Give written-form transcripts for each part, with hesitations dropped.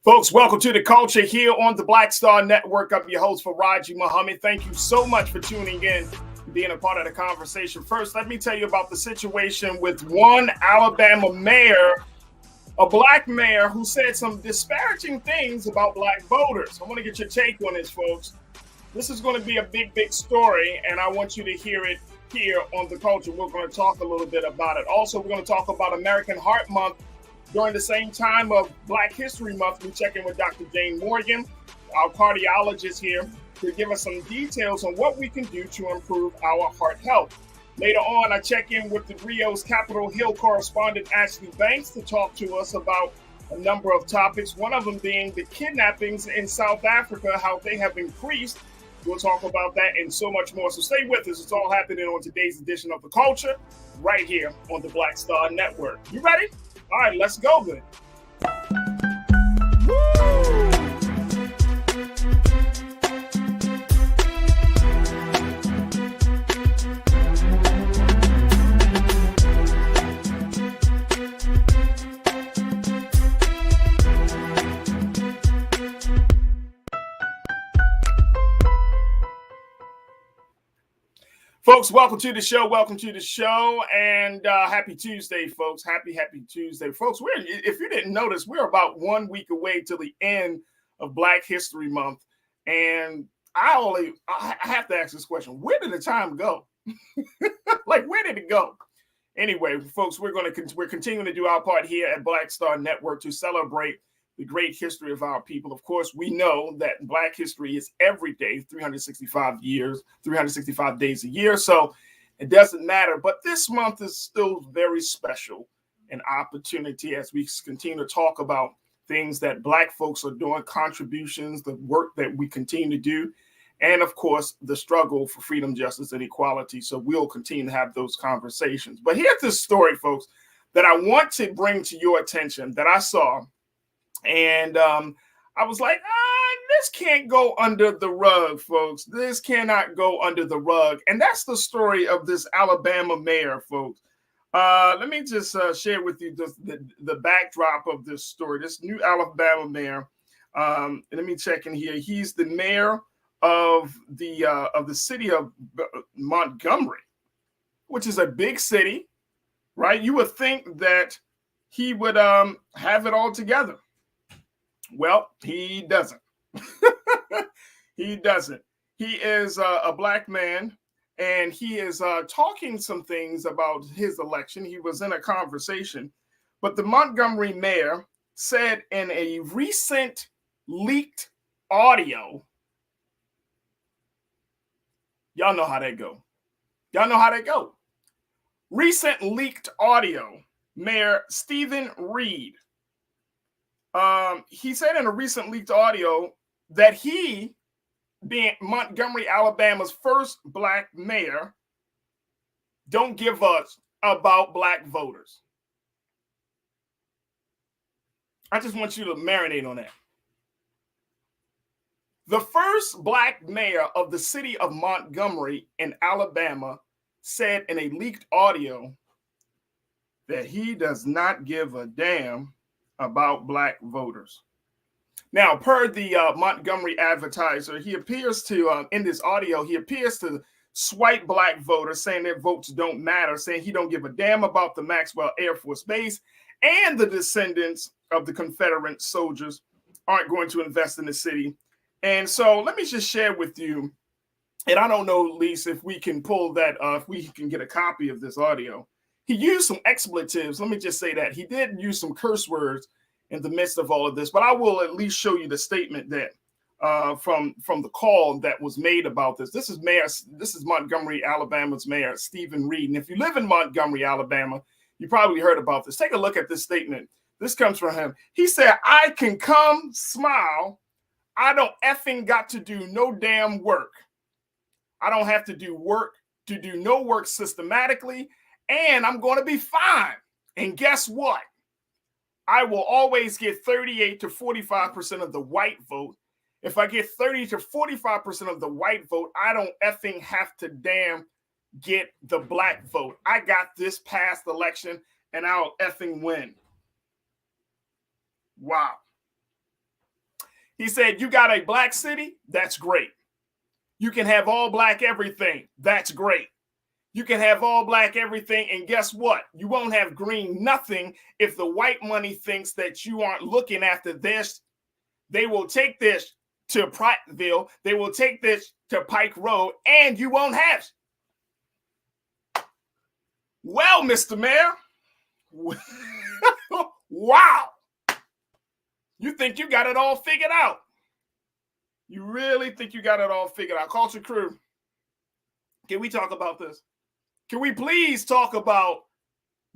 Folks, welcome to The Culture here on the Black Star Network. I'm your host, Farajii Muhammad. Thank you so much for tuning in and being a part of the conversation. First, let me tell you about the situation with one Alabama mayor, a black mayor who said some disparaging things about black voters. I want to get your take on this, folks. This is going to be a big story, and I want you to hear it here on The Culture. We're going to talk a little bit about it. Also, we're going to talk about American Heart Month. During the same time of Black History Month, we check in with Dr. Jane Morgan, our cardiologist here, to give us some details on what we can do to improve our heart health. Later on, I check in with the Rio's Capitol Hill correspondent Ashley Banks to talk to us about a number of topics, one of them being the kidnappings in South Africa, how they have increased. We'll talk about that and so much more. So stay with us. It's all happening on today's edition of The Culture, right here on the Black Star Network. You ready? All right, let's go then. Folks, welcome to the show. Welcome to the show, and happy Tuesday, folks. Happy Tuesday, folks. If you didn't notice, we're about 1 week away till the end of Black History Month, and I have to ask this question: where did the time go? Like, where did it go? Anyway, folks, we're continuing to do our part here at Black Star Network to celebrate the great history of our people. Of course, we know that Black history is every day, 365 days a year. So it doesn't matter. But this month is still very special, an opportunity as we continue to talk about things that Black folks are doing, contributions, the work that we continue to do, and of course, the struggle for freedom, justice, and equality. So we'll continue to have those conversations. But here's this story, folks, that I want to bring to your attention that I saw. And I was like, this can't go under the rug, folks. This cannot go under the rug. And that's the story of this Alabama mayor, folks. Let me just share with you the backdrop of this story. This new Alabama mayor. Let me check in here. He's the mayor of the city of Montgomery, which is a big city, right? You would think that he would have it all together. Well, he doesn't. He doesn't. He is a black man, and he is talking some things about his election. He was in a conversation, but the Montgomery mayor said in a recent leaked audio, y'all know how that go. Y'all know how that go. Recent leaked audio, Mayor Stephen Reed. He said in a recent leaked audio that he, being Montgomery, Alabama's first black mayor, don't give us about black voters. I just want you to marinate on that. The first black mayor of the city of Montgomery in Alabama said in a leaked audio that he does not give a damn about black voters. Now, per the Montgomery Advertiser, he appears to, in this audio, he appears to swipe black voters, saying their votes don't matter, saying he don't give a damn about the Maxwell Air Force Base, and the descendants of the Confederate soldiers aren't going to invest in the city. And so let me just share with you, and I don't know, Lisa, if we can pull that, if we can get a copy of this audio. He used some expletives. Let me just say that. He did use some curse words in the midst of all of this, but I will at least show you the statement that from the call that was made about this. This is Montgomery, Alabama's mayor, Stephen Reed. And if you live in Montgomery, Alabama, you probably heard about this. Take a look at this statement. This comes from him. He said, "I can come smile. I don't effing got to do no damn work. I don't have to do no work systematically. And I'm going to be fine. And guess what? I will always get 38 to 45% of the white vote. If I get 30 to 45% of the white vote, I don't effing have to damn get the black vote. I got this past election and I'll effing win." Wow. He said, you got a black city? That's great. You can have all black everything. That's great. You can have all black everything. And guess what? You won't have green nothing if the white money thinks that you aren't looking after this. They will take this to Prattville. They will take this to Pike Road, and you won't have. Well, Mr. Mayor, wow. You think you got it all figured out. You really think you got it all figured out. Culture Crew, can we talk about this? Can we please talk about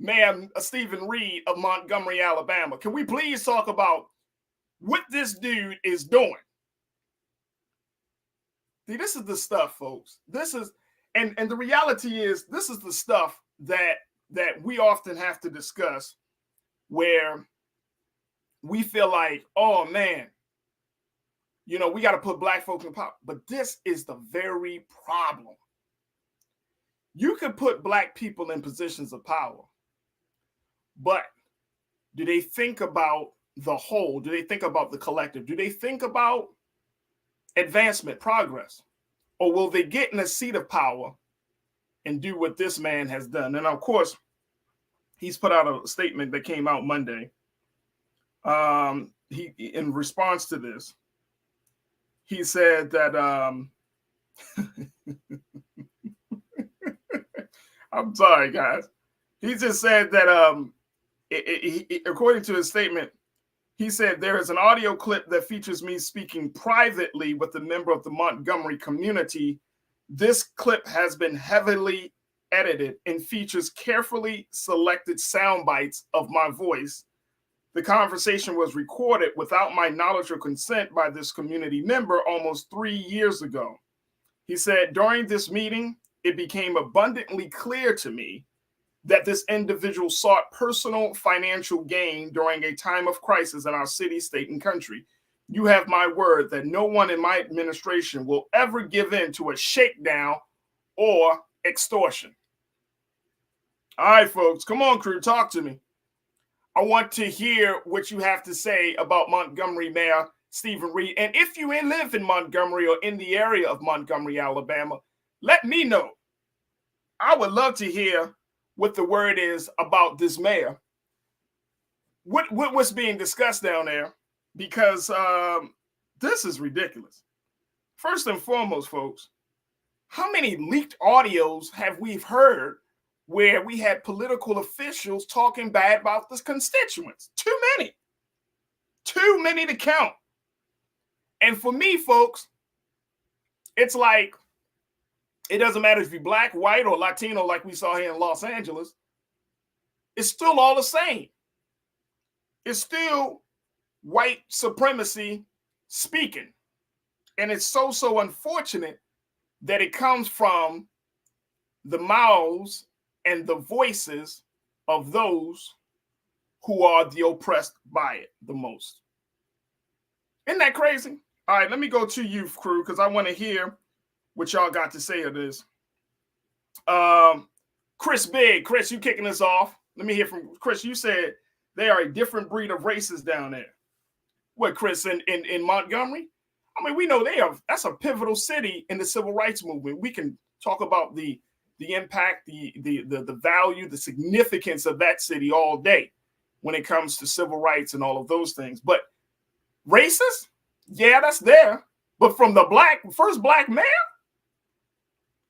Mayor Stephen Reed of Montgomery, Alabama? Can we please talk about what this dude is doing? See, this is the stuff, folks. This is, and the reality is, this is the stuff that we often have to discuss, where we feel like, oh man, you know, we got to put black folks in power. But this is the very problem. You can put black people in positions of power, but do they think about the whole? Do they think about the collective? Do they think about advancement, progress? Or will they get in a seat of power and do what this man has done? And of course, he's put out a statement that came out Monday. He, in response to this, he said that I'm sorry, guys. He just said that according to his statement, he said there is an audio clip that features me speaking privately with a member of the Montgomery community. This clip has been heavily edited and features carefully selected sound bites of my voice. The conversation was recorded without my knowledge or consent by this community member almost 3 years ago. He said, during this meeting, it became abundantly clear to me that this individual sought personal financial gain during a time of crisis in our city, state, and country. You have my word that no one in my administration will ever give in to a shakedown or extortion. All right, folks, come on, crew, talk to me. I want to hear what you have to say about Montgomery Mayor Stephen Reed. And if you live in Montgomery or in the area of Montgomery, Alabama, let me know. I would love to hear what the word is about this mayor. What's being discussed down there, because this is ridiculous. First and foremost, folks, how many leaked audios have we heard where we had political officials talking bad about the constituents? Too many to count. And for me, folks, it's like, it doesn't matter if you're black, white, or Latino, like we saw here in Los Angeles. It's still all the same. It's still white supremacy speaking. And it's so unfortunate that it comes from the mouths and the voices of those who are the oppressed by it the most. Isn't that crazy? All right, let me go to you, crew, because I want to hear what y'all got to say of this. Chris Big, Chris, you kicking us off. Let me hear from Chris. You said they are a different breed of racists down there. What, Chris, in Montgomery? I mean, we know that's a pivotal city in the civil rights movement. We can talk about the impact, the value, the significance of that city all day when it comes to civil rights and all of those things. But racist? Yeah, that's there. But from the first black mayor?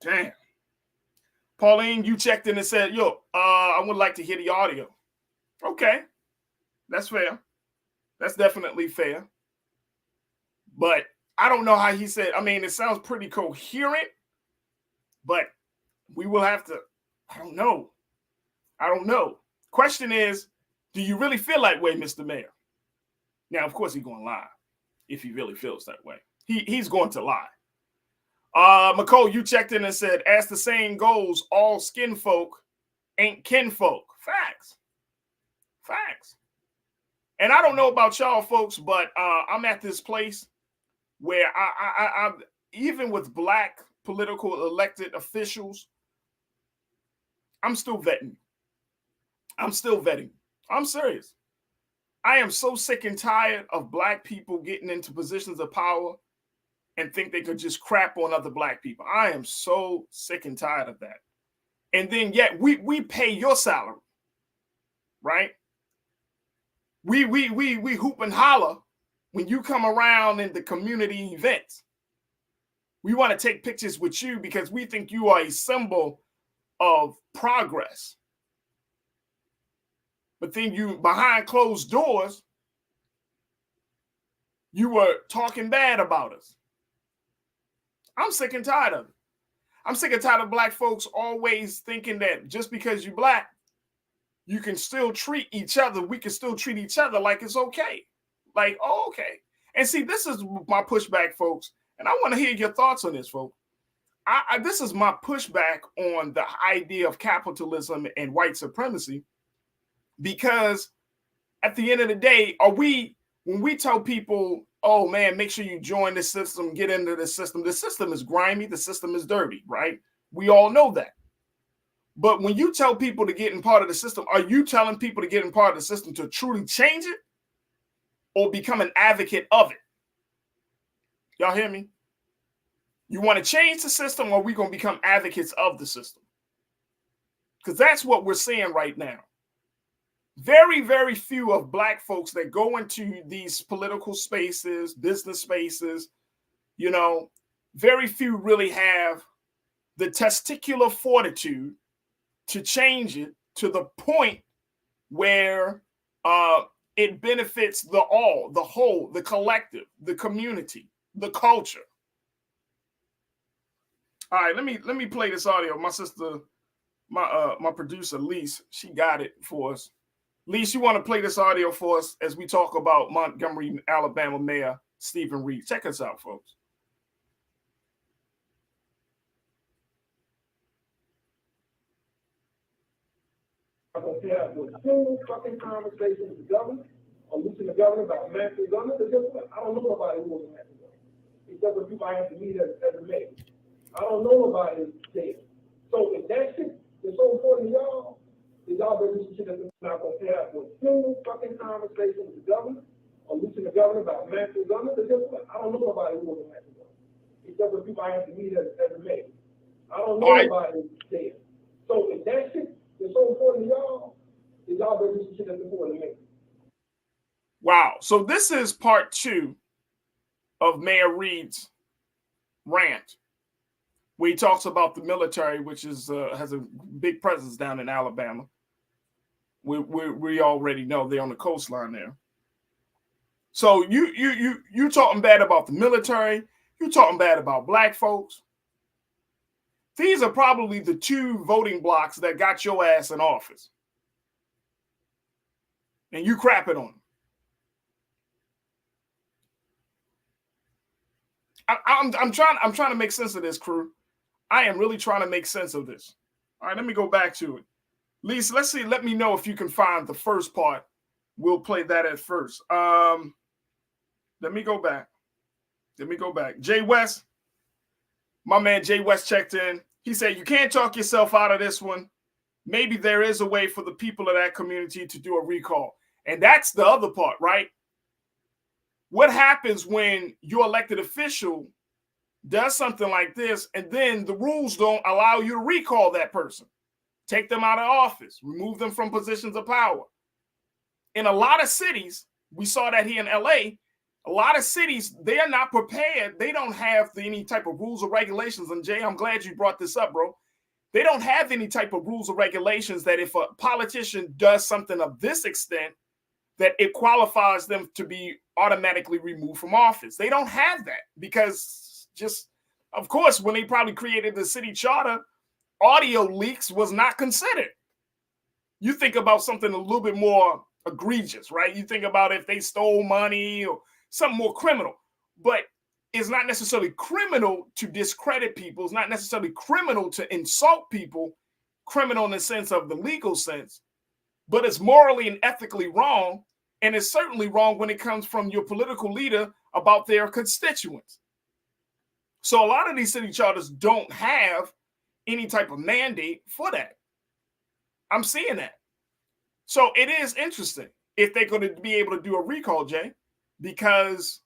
Damn. Pauline, you checked in and said, yo, I would like to hear the audio. Okay. That's fair. That's definitely fair. But I don't know how he said, I mean, it sounds pretty coherent, but we will have to, I don't know. Question is, do you really feel that way, Mr. Mayor? Now, of course, he's going to lie if he really feels that way. He's going to lie. McCole, you checked in and said, as the saying goes, all skin folk ain't kinfolk. Facts. And I don't know about y'all folks, but I'm at this place where I even with black political elected officials, I'm still vetting. I'm serious. I am so sick and tired of black people getting into positions of power and think they could just crap on other black people. I am so sick and tired of that. And then yet we pay your salary, right? We hoop and holler when you come around in the community events. We want to take pictures with you because we think you are a symbol of progress. But then you, behind closed doors, you were talking bad about us. I'm sick and tired of it. I'm sick and tired of black folks always thinking that just because you're black, you can still treat each other. We can still treat each other like it's okay. Like, oh, okay. And see, this is my pushback, folks. And I want to hear your thoughts on this, folks. This is my pushback on the idea of capitalism and white supremacy, because at the end of the day, when we tell people, oh man, make sure you join the system, get into the system is grimy, the system is dirty, right? We all know that. But when you tell people to get in part of the system, are you telling people to get in part of the system to truly change it or become an advocate of it? Y'all hear me? You want to change the system, or are we going to become advocates of the system? Because that's what we're seeing right now. Very, very few of black folks that go into these political spaces, business spaces, you know, very few really have the testicular fortitude to change it to the point where it benefits the all, the whole, the collective, the community, the culture. All right, let me play this audio. My sister, my producer, Lise, she got it for us. Lise, you want to play this audio for us as we talk about Montgomery, Alabama Mayor Stephen Reed? Check us out, folks. I'm going to have a full fucking conversation with the governor, or listen to the governor about master governor, because guess what? I don't know nobody who was a master governor. Except for people I have to meet as a mayor. I don't know nobody there. So if that shit is so important to y'all, is y'all better do some shit that's not going to have a full fucking conversation with the governor, or listen to the governor about master governor, because guess what? I don't know nobody who was a master governor. Except for people I have to meet as a mayor. I don't know nobody there. So if that shit is so important to y'all, is y'all better do some shit that's important to me. Wow. So this is part 2 of Mayor Reed's rant, where he talks about the military, which is has a big presence down in Alabama. We already know they're on the coastline there. So you talking bad about the military, you talking bad about black folks. These are probably the 2 voting blocks that got your ass in office. And you crapping on them. I'm trying to make sense of this, crew. I am really trying to make sense of this. All right, let me go back to it. Lisa, let's see. Let me know if you can find the first part. We'll play that at first. Let me go back. Jay West, my man Jay West checked in. He said, you can't talk yourself out of this one. Maybe there is a way for the people of that community to do a recall. And that's the other part, right? What happens when your elected official does something like this, and then the rules don't allow you to recall that person, take them out of office, remove them from positions of power? In a lot of cities, we saw that here in LA, a lot of cities, they are not prepared. They don't have any type of rules or regulations. And Jay, I'm glad you brought this up, bro. They don't have any type of rules or regulations that if a politician does something of this extent, that it qualifies them to be automatically removed from office. They don't have that because just, of course, when they probably created the city charter, audio leaks was not considered. You think about something a little bit more egregious, right? You think about if they stole money or something more criminal, but it's not necessarily criminal to discredit people. It's not necessarily criminal to insult people, criminal in the sense of the legal sense, but it's morally and ethically wrong. And it's certainly wrong when it comes from your political leader about their constituents. So a lot of these city charters don't have any type of mandate for that. I'm seeing that. So it is interesting. if they're going to be able to do a recall, Jay. Because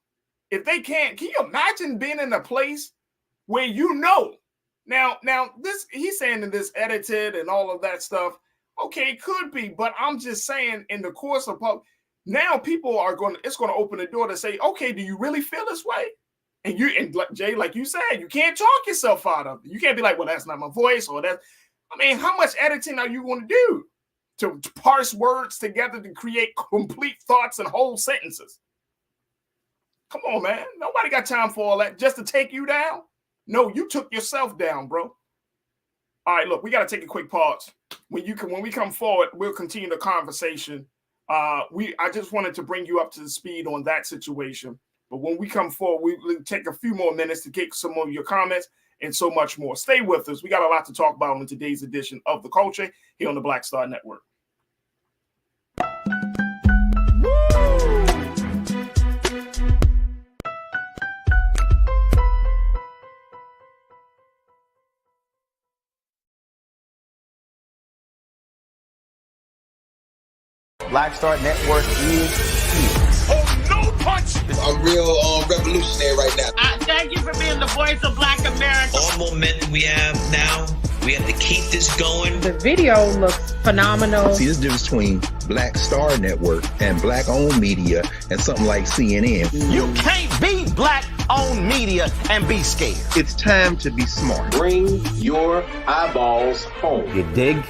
if they can't, can you imagine being in a place where now this, he's saying that this edited and all of that stuff. Okay, it could be, but I'm just saying in the course of now people are it's going to open the door to say, okay, do you really feel this way? And Jay, like you said, you can't talk yourself out of it. You can't be like, well, that's not my voice, or that. I mean, how much editing are you going to do to parse words together to create complete thoughts and whole sentences? Come on, man. Nobody got time for all that just to take you down. No, you took yourself down, bro. All right, look, we got to take a quick pause. When we come forward, we'll continue the conversation. I just wanted to bring you up to the speed on that situation. But when we come forward, we'll take a few more minutes to get some of your comments and so much more. Stay with us. We got a lot to talk about in today's edition of The Culture here on the Black Star Network. Black Star Network is here. Oh, no punch! I'm real revolutionary right now. Thank you for being the voice of Black America. All momentum we have now, we have to keep this going. The video looks phenomenal. See, this difference between Black Star Network and black-owned media and something like CNN. You can't be black-owned media and be scared. It's time to be smart. Bring your eyeballs home. You dig?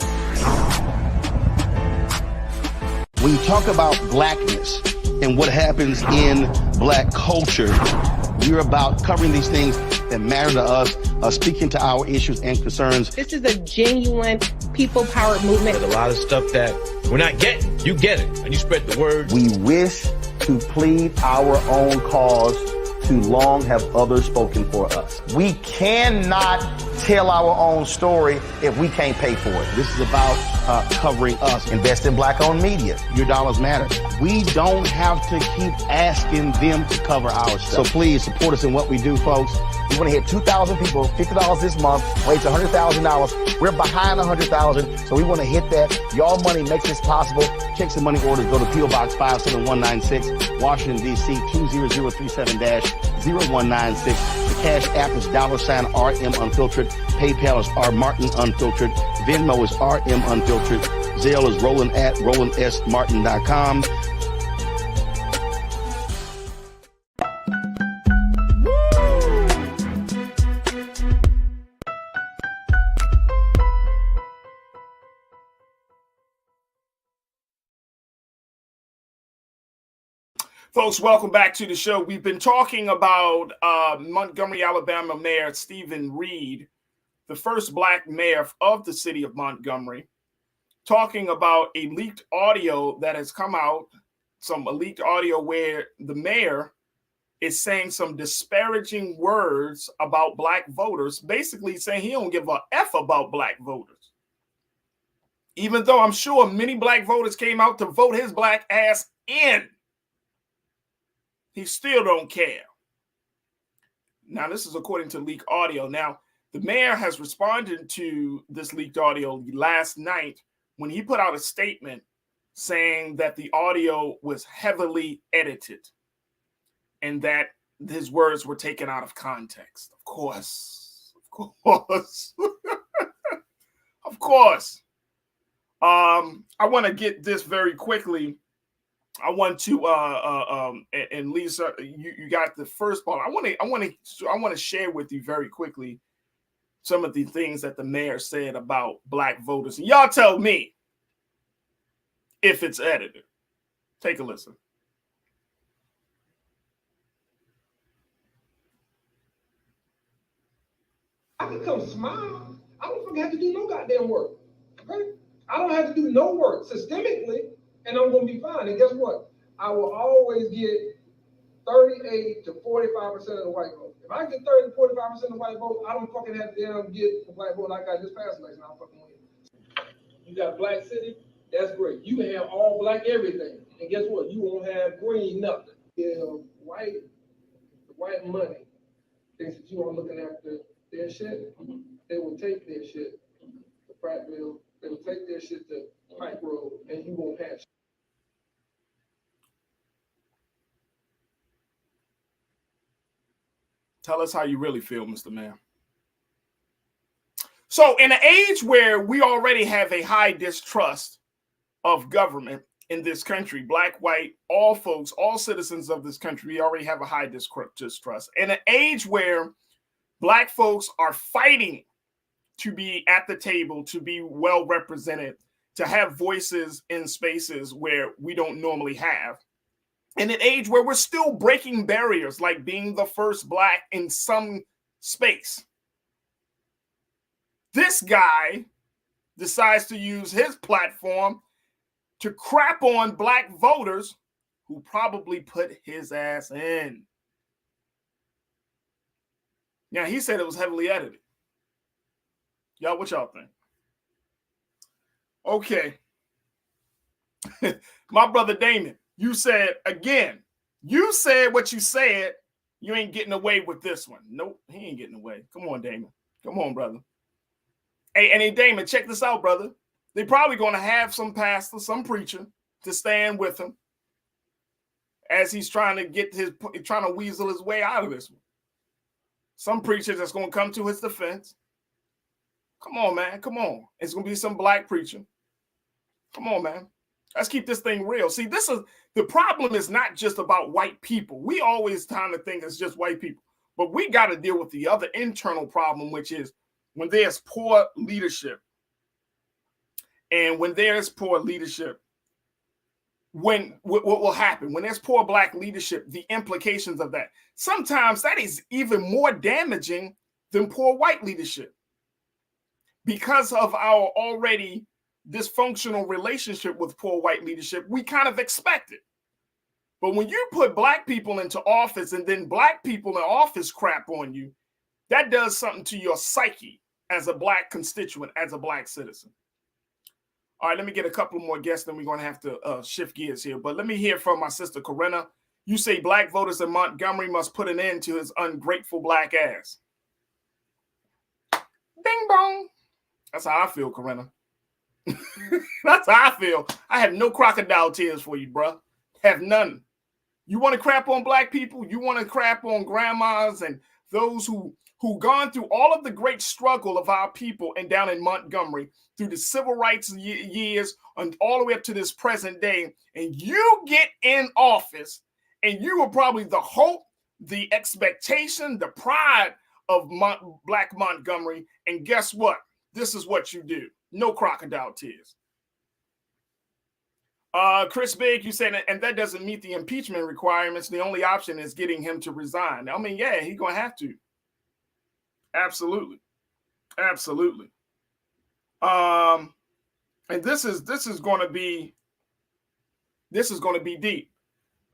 When you talk about blackness and what happens in black culture, we're about covering these things that matter to us, speaking to our issues and concerns. This is a genuine people-powered movement. There's a lot of stuff that we're not getting. You get it, and you spread the word. We wish to plead our own cause. Too long have others spoken for us. We cannot tell our own story if we can't pay for it. This is about covering us. Invest in black-owned media. Your dollars matter. We don't have to keep asking them to cover our stuff. So please support us in what we do, folks. We want to hit 2,000 people, $50 this month, raise $100,000. We're behind 100,000, so we want to hit that. Y'all money makes this possible. Check some money orders. Go to P.O. Box 57196, Washington, D.C. 20037-0196. The Cash App is $RM Unfiltered. PayPal is R Martin Unfiltered. Venmo is RM Unfiltered. Zelle is Roland at RolandSMartin.com. Folks, welcome back to the show. We've been talking about Montgomery, Alabama Mayor Stephen Reed, the first black mayor of the city of Montgomery, talking about a leaked audio that has come out, some leaked audio where the mayor is saying some disparaging words about black voters, basically saying he don't give a F about black voters. Even though I'm sure many black voters came out to vote his black ass in. He still don't care. Now, this is according to leaked audio. Now, the mayor has responded to this leaked audio last night when he put out a statement saying that the audio was heavily edited and that his words were taken out of context. Of course. Of course. I want to get this very quickly. I want to and Lisa, you got the first part. I want to share with you very quickly some of the things that the mayor said about black voters. And y'all tell me if it's edited. Take a listen. I can come smile. I don't fucking have to do no goddamn work. Okay? I don't have to do no work systemically. And I'm going to be fine. And guess what? I will always get 38 to 45% of the white vote. If I get 30 to 45% of the white vote, I don't fucking have to damn get the white vote I got this past election. I'll fucking win. You got a black city? That's great. You can have all black everything. And guess what? You won't have green nothing. The white money thinks that you are looking after their shit. They will take their shit to Prattville. They will take their shit to Pike Road, and you won't have shit. Tell us how you really feel, Mr. Man. So in an age where we already have a high distrust of government in this country, black, white, all folks, all citizens of this country, we already have a high distrust. In an age where black folks are fighting to be at the table, to be well represented, to have voices in spaces where we don't normally have. In an age where we're still breaking barriers, like being the first black in some space. This guy decides to use his platform to crap on black voters who probably put his ass in. Now, he said it was heavily edited. Y'all, what y'all think? Okay. My brother Damon, you said, again, you said what you said. You ain't getting away with this one. Nope, he ain't getting away. Come on, Damon. Come on, brother. Hey, Damon, check this out, brother. They're probably going to have some pastor, some preacher to stand with him as he's trying to weasel his way out of this one. Some preacher that's going to come to his defense. Come on, man. Come on. It's going to be some black preacher. Come on, man. Let's keep this thing real. See, the problem is not just about white people. We always tend to think it's just white people. But we got to deal with the other internal problem, which is when there's poor leadership. And when there's poor leadership, what will happen? When there's poor black leadership, the implications of that. Sometimes that is even more damaging than poor white leadership. Because of our already dysfunctional relationship with poor white leadership, we kind of expect it. But when you put black people into office and then black people in office crap on you, that does something to your psyche as a black constituent, as a black citizen. All right, let me get a couple more guests, then we're going to have to shift gears here. But let me hear from my sister, Corinna. You say black voters in Montgomery must put an end to his ungrateful black ass. Ding bong. That's how I feel, Corinna. That's how I feel. I have no crocodile tears for you, bro. Have none. You want to crap on black people? You want to crap on grandmas and those who gone through all of the great struggle of our people and down in Montgomery through the civil rights years and all the way up to this present day, and you get in office and you were probably the hope, the expectation, the pride of black Montgomery, and guess what? This is what you do. No crocodile tears. Chris Big, you said, and that doesn't meet the impeachment requirements. The only option is getting him to resign. I mean, yeah, he's going to have to. Absolutely. Absolutely. And this is going to be deep.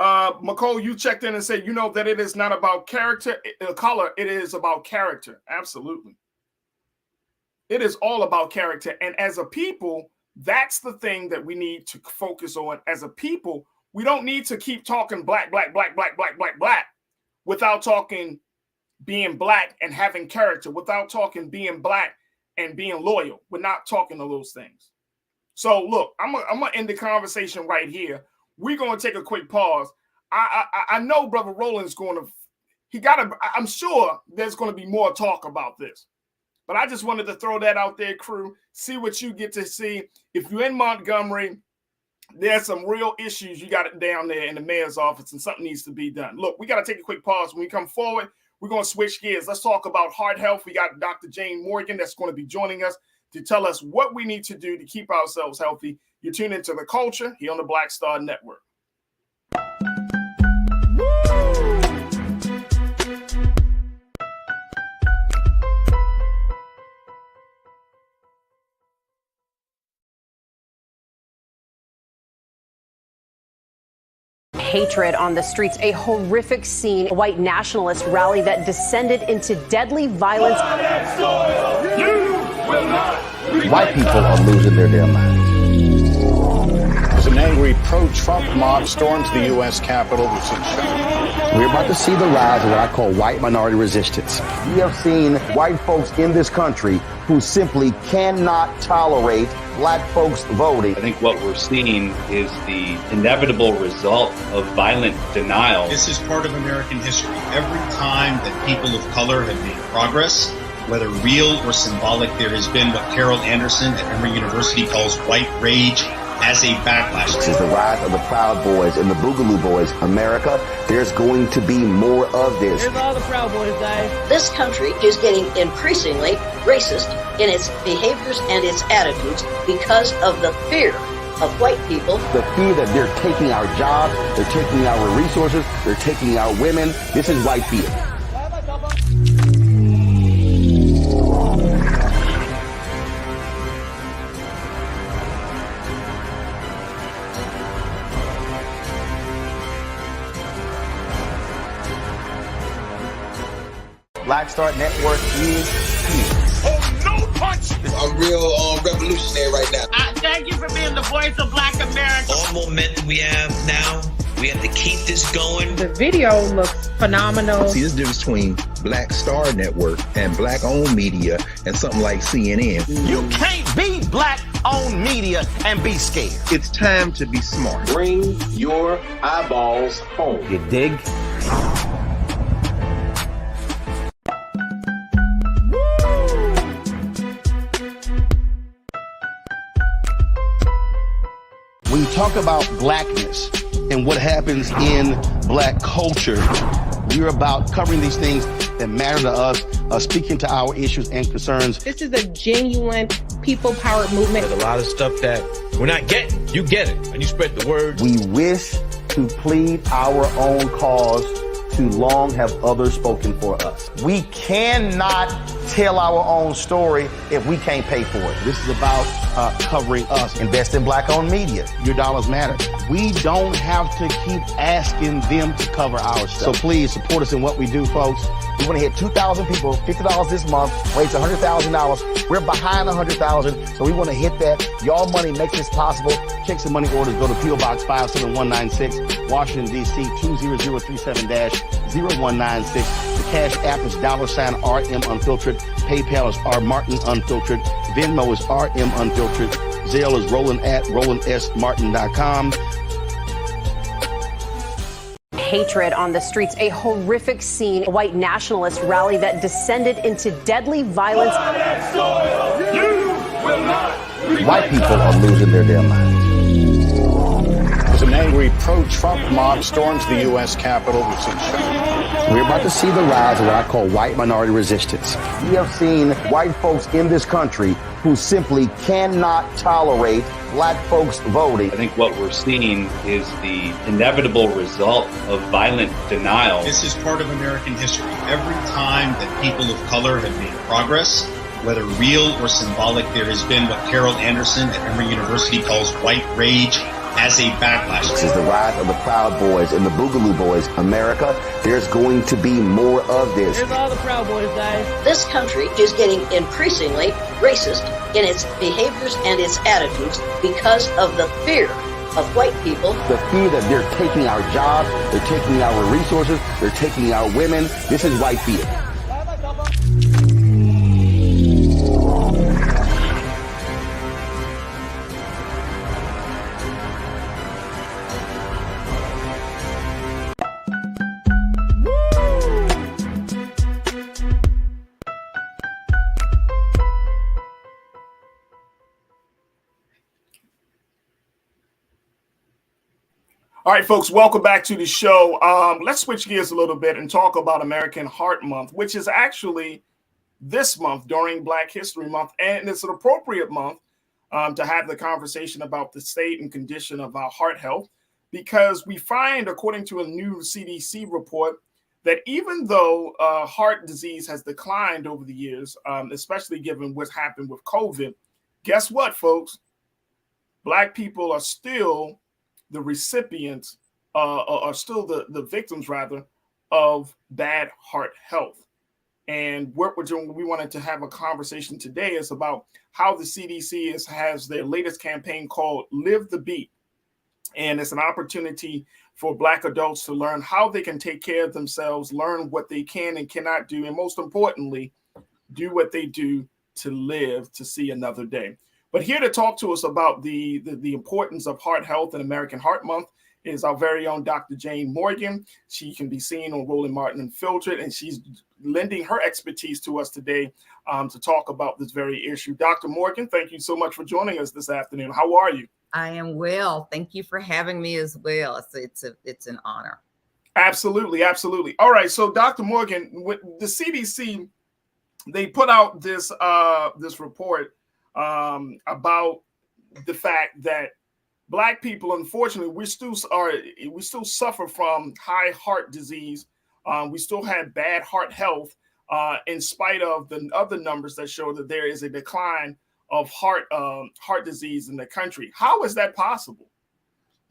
McCole, you checked in and said, that it is not about character, color. It is about character. Absolutely. It is all about character. And as a people, that's the thing that we need to focus on. As a people, we don't need to keep talking black, without talking being black and having character, without talking being black and being loyal. We're not talking to those things. So look, I'm gonna end the conversation right here. We're gonna take a quick pause. I know Brother Roland's I'm sure there's gonna be more talk about this. But I just wanted to throw that out there, crew. See what you get to see. If you're in Montgomery, there's some real issues you got it down there in the mayor's office, and something needs to be done. Look, we got to take a quick pause. When we come forward, we're going to switch gears. Let's talk about heart health. We got Dr. Jane Morgan that's going to be joining us to tell us what we need to do to keep ourselves healthy. You're tuned into The Culture here on the Black Star Network. Hatred on the streets, a horrific scene, a white nationalist rally that descended into deadly violence. White people are losing their damn minds. an angry pro-Trump mob stormed the U.S. Capitol. We're about to see the rise of what I call white minority resistance. We have seen white folks in this country who simply cannot tolerate black folks voting. I think what we're seeing is the inevitable result of violent denial. This is part of American history. Every time that people of color have made progress, whether real or symbolic, there has been what Carol Anderson at Emory University calls white rage as a backlash. This is the rise of the Proud Boys and the Boogaloo Boys. America, there's going to be more of this. Here's all the Proud Boys, guys. This country is getting increasingly racist in its behaviors and its attitudes because of the fear of white people. The fear that they're taking our jobs, they're taking our resources, they're taking our women. This is white fear. Black Star Network is here. Oh, no punch! I'm real revolutionary right now. Thank you for being the voice of Black America. All momentum we have now, we have to keep this going. The video looks phenomenal. See, there's a difference between Black Star Network and black-owned media and something like CNN. You can't be black-owned media and be scared. It's time to be smart. Bring your eyeballs home. You dig? When you talk about blackness and what happens in black culture, we're about covering these things that matter to us, speaking to our issues and concerns. This is a genuine people-powered movement. There's a lot of stuff that we're not getting. You get it, and you spread the word. We wish to plead our own cause. Too long have others spoken for us. We cannot tell our own story if we can't pay for it. This is about covering us. Invest in black-owned media. Your dollars matter. We don't have to keep asking them to cover our stuff. So please support us in what we do, folks. We want to hit 2,000 people, $50 this month, raise $100,000. We're behind 100,000, so we want to hit that. Y'all money makes this possible. Checks and money orders go to P.O. Box 57196, Washington, D.C. 20037-0196. The Cash App is $RM Unfiltered. PayPal is R Martin Unfiltered. Venmo is RM Unfiltered. Zelle is roland@rolandsmartin.com. Hatred on the streets, a horrific scene, a white nationalist rally that descended into deadly violence. White people are losing their damn minds. An angry pro-Trump mob storms the U.S. Capitol. We're about to see the rise of what I call white minority resistance. We have seen white folks in this country who simply cannot tolerate black folks voting. I think what we're seeing is the inevitable result of violent denial. This is part of American history. Every time that people of color have made progress, whether real or symbolic, there has been what Carol Anderson at Emory University calls white rage as a backlash. This is the rise of the Proud Boys and the Boogaloo Boys. America, there's going to be more of this. Here's all the Proud Boys, guys. This country is getting increasingly racist in its behaviors and its attitudes because of the fear of white people. The fear that they're taking our jobs, they're taking our resources, they're taking our women. This is white fear. All right, folks, welcome back to the show. Let's switch gears a little bit and talk about American Heart Month, which is actually this month during Black History Month. And it's an appropriate month to have the conversation about the state and condition of our heart health, because we find, according to a new CDC report, that even though heart disease has declined over the years, especially given what's happened with COVID, guess what, folks? Black people are still the recipients, are still the victims, rather, of bad heart health. And what we're doing, we wanted to have a conversation today is about how the CDC has their latest campaign called Live the Beat. And it's an opportunity for Black adults to learn how they can take care of themselves, learn what they can and cannot do, and most importantly, do what they do to live to see another day. But here to talk to us about the importance of heart health and American Heart Month is our very own Dr. Jane Morgan. She can be seen on Roland Martin Unfiltered, and she's lending her expertise to us today to talk about this very issue. Dr. Morgan, thank you so much for joining us this afternoon. How are you? I am well. Thank you for having me as well. It's an honor. Absolutely, absolutely. All right, so Dr. Morgan, with the CDC, they put out this this report about the fact that Black people, unfortunately, we still suffer from high heart disease. We still have bad heart health, in spite of the other numbers that show that there is a decline of heart disease in the country. How is that possible?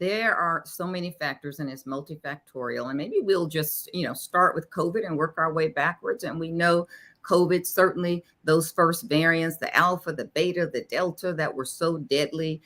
There are so many factors, and it's multifactorial. And maybe we'll just start with COVID and work our way backwards. And we know COVID, certainly those first variants, the Alpha, the Beta, the Delta, that were so deadly,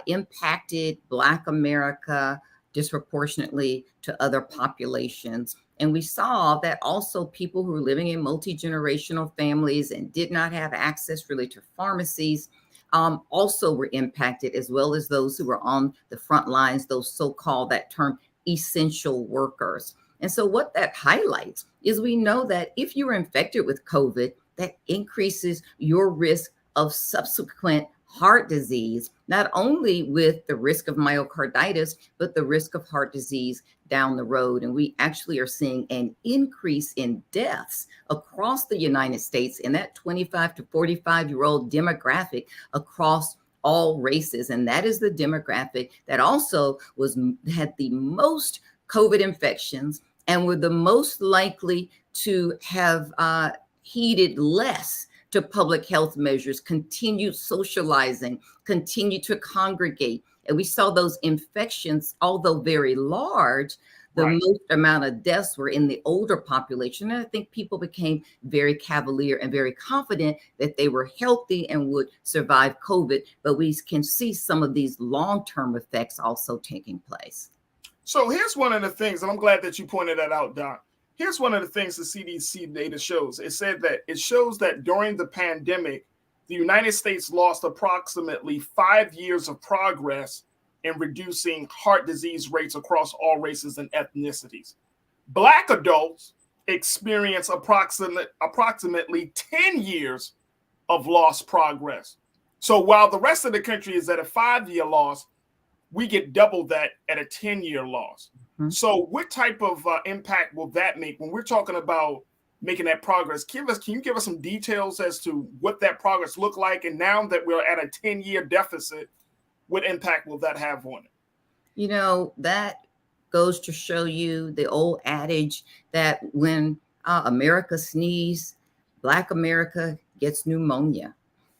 impacted Black America disproportionately to other populations. And we saw that also people who were living in multi-generational families and did not have access really to pharmacies also were impacted, as well as those who were on the front lines, those so-called, that term, essential workers. And so what that highlights is we know that if you're infected with COVID, that increases your risk of subsequent heart disease, not only with the risk of myocarditis, but the risk of heart disease down the road. And we actually are seeing an increase in deaths across the United States in that 25 to 45-year-old demographic across all races. And that is the demographic that also had the most COVID infections and were the most likely to have heeded less to public health measures, continued socializing, continued to congregate. And we saw those infections, although very large, the most amount of deaths were in the older population. And I think people became very cavalier and very confident that they were healthy and would survive COVID. But we can see some of these long-term effects also taking place. So here's one of the things, and I'm glad that you pointed that out, Doc. Here's one of the things the CDC data shows. It shows that during the pandemic, the United States lost approximately 5 years of progress in reducing heart disease rates across all races and ethnicities. Black adults experience approximately 10 years of lost progress. So while the rest of the country is at a 5-year loss, we get double that at a 10-year loss. Mm-hmm. So what type of impact will that make when we're talking about making that progress? Can you give us some details as to what that progress looked like? And now that we're at a 10-year deficit, what impact will that have on it? That goes to show you the old adage that when America sneezes, Black America gets pneumonia.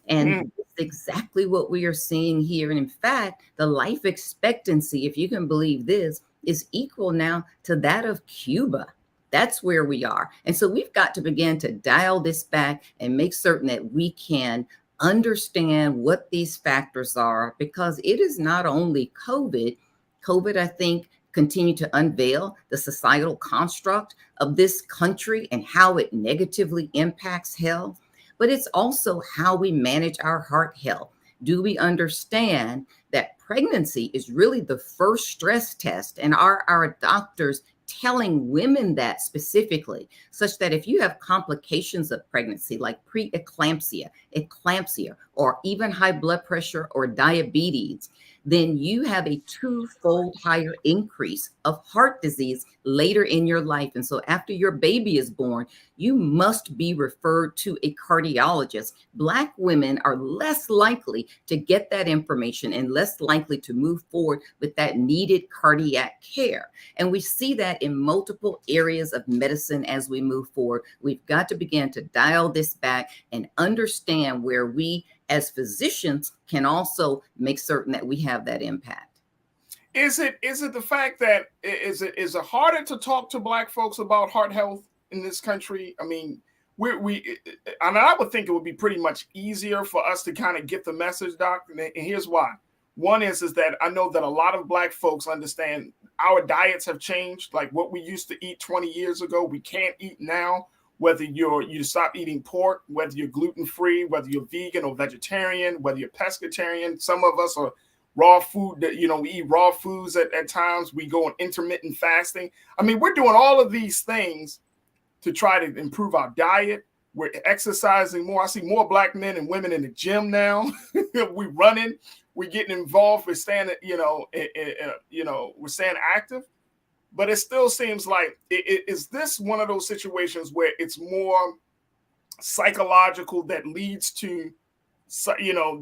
And it's exactly what we are seeing here. And in fact, the life expectancy, if you can believe this, is equal now to that of Cuba. That's where we are. And so we've got to begin to dial this back and make certain that we can understand what these factors are, because it is not only COVID. COVID, I think, continue to unveil the societal construct of this country and how it negatively impacts health. But it's also how we manage our heart health. Do we understand that pregnancy is really the first stress test? And are our doctors telling women that specifically, such that if you have complications of pregnancy like preeclampsia, eclampsia, or even high blood pressure or diabetes, then you have a twofold higher increase of heart disease later in your life. And so after your baby is born, you must be referred to a cardiologist. Black women are less likely to get that information and less likely to move forward with that needed cardiac care. And we see that in multiple areas of medicine as we move forward. We've got to begin to dial this back and understand where we as physicians can also make certain that we have that impact. Is it the fact that is it harder to talk to Black folks about heart health in this country? I mean, I would think it would be pretty much easier for us to kind of get the message, Doc. And here's why. One is that I know that a lot of Black folks understand our diets have changed. Like what we used to eat 20 years ago, we can't eat now. Whether you stop eating pork, whether you're gluten-free, whether you're vegan or vegetarian, whether you're pescatarian. Some of us are raw food, we eat raw foods at times. We go on intermittent fasting. I mean, we're doing all of these things to try to improve our diet. We're exercising more. I see more Black men and women in the gym now. We're running. We're getting involved. We're staying, we're staying active. But it still seems like, is this one of those situations where it's more psychological that leads to,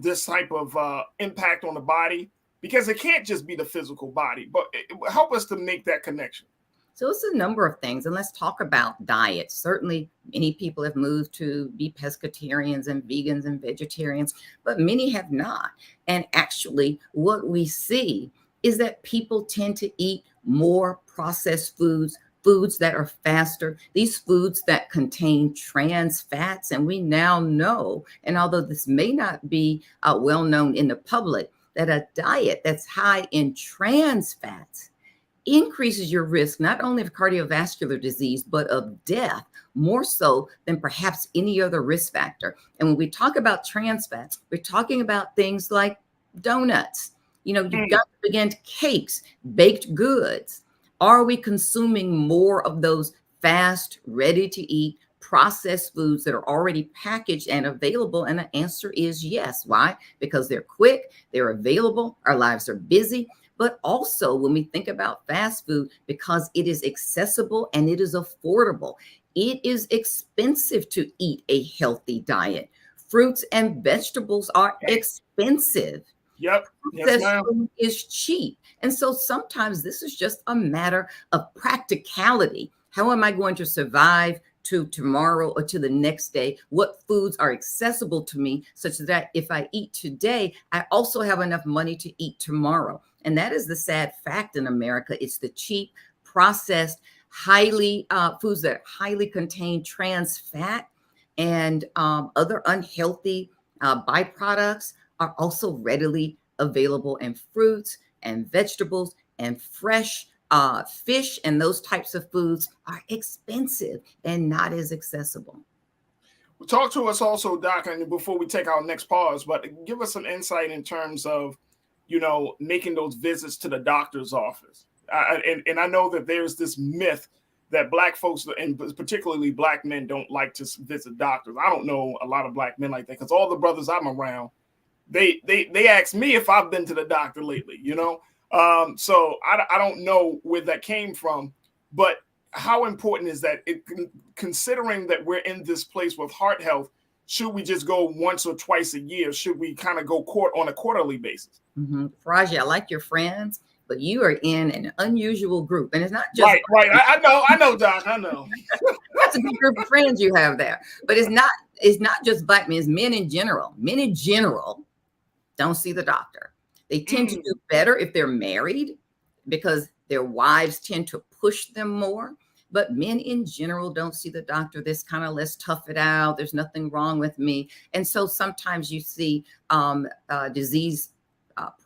this type of impact on the body? Because it can't just be the physical body, but help us to make that connection. So it's a number of things. And let's talk about diet. Certainly, many people have moved to be pescatarians and vegans and vegetarians, but many have not. And actually, what we see is that people tend to eat more processed foods, foods that are faster, these foods that contain trans fats. And we now know, and although this may not be well known in the public, that a diet that's high in trans fats increases your risk not only of cardiovascular disease, but of death, more so than perhaps any other risk factor. And when we talk about trans fats, we're talking about things like donuts. You've got to begin to cakes, baked goods. Are we consuming more of those fast, ready to eat, processed foods that are already packaged and available? And the answer is yes. Why? Because they're quick, they're available, our lives are busy. But also when we think about fast food, because it is accessible and it is affordable, it is expensive to eat a healthy diet. Fruits and vegetables are expensive. Yep. Yes, food is cheap. And so sometimes this is just a matter of practicality. How am I going to survive to tomorrow or to the next day? What foods are accessible to me such that if I eat today, I also have enough money to eat tomorrow? And that is the sad fact in America. It's the cheap, processed, highly foods that highly contain trans fat and other unhealthy byproducts are also readily available in fruits and vegetables, and fresh fish and those types of foods are expensive and not as accessible. Talk to us also, Doc, and before we take our next pause, but give us some insight in terms of, making those visits to the doctor's office. And I know that there's this myth that Black folks, and particularly Black men, don't like to visit doctors. I don't know a lot of Black men like that, because all the brothers I'm around, they ask me if I've been to the doctor lately, So I don't know where that came from, but how important is that? Considering that we're in this place with heart health, should we just go once or twice a year? Should we kind of go on a quarterly basis? Farajii, I like your friends, but you are in an unusual group, and it's not just right. I know, Doc. I know. That's a good group of friends you have there, but it's not just Black men. It's men in general. Men in general don't see the doctor. They tend to do better if they're married because their wives tend to push them more. But men in general don't see the doctor. This kind of, let's tough it out. There's nothing wrong with me. And so sometimes you see disease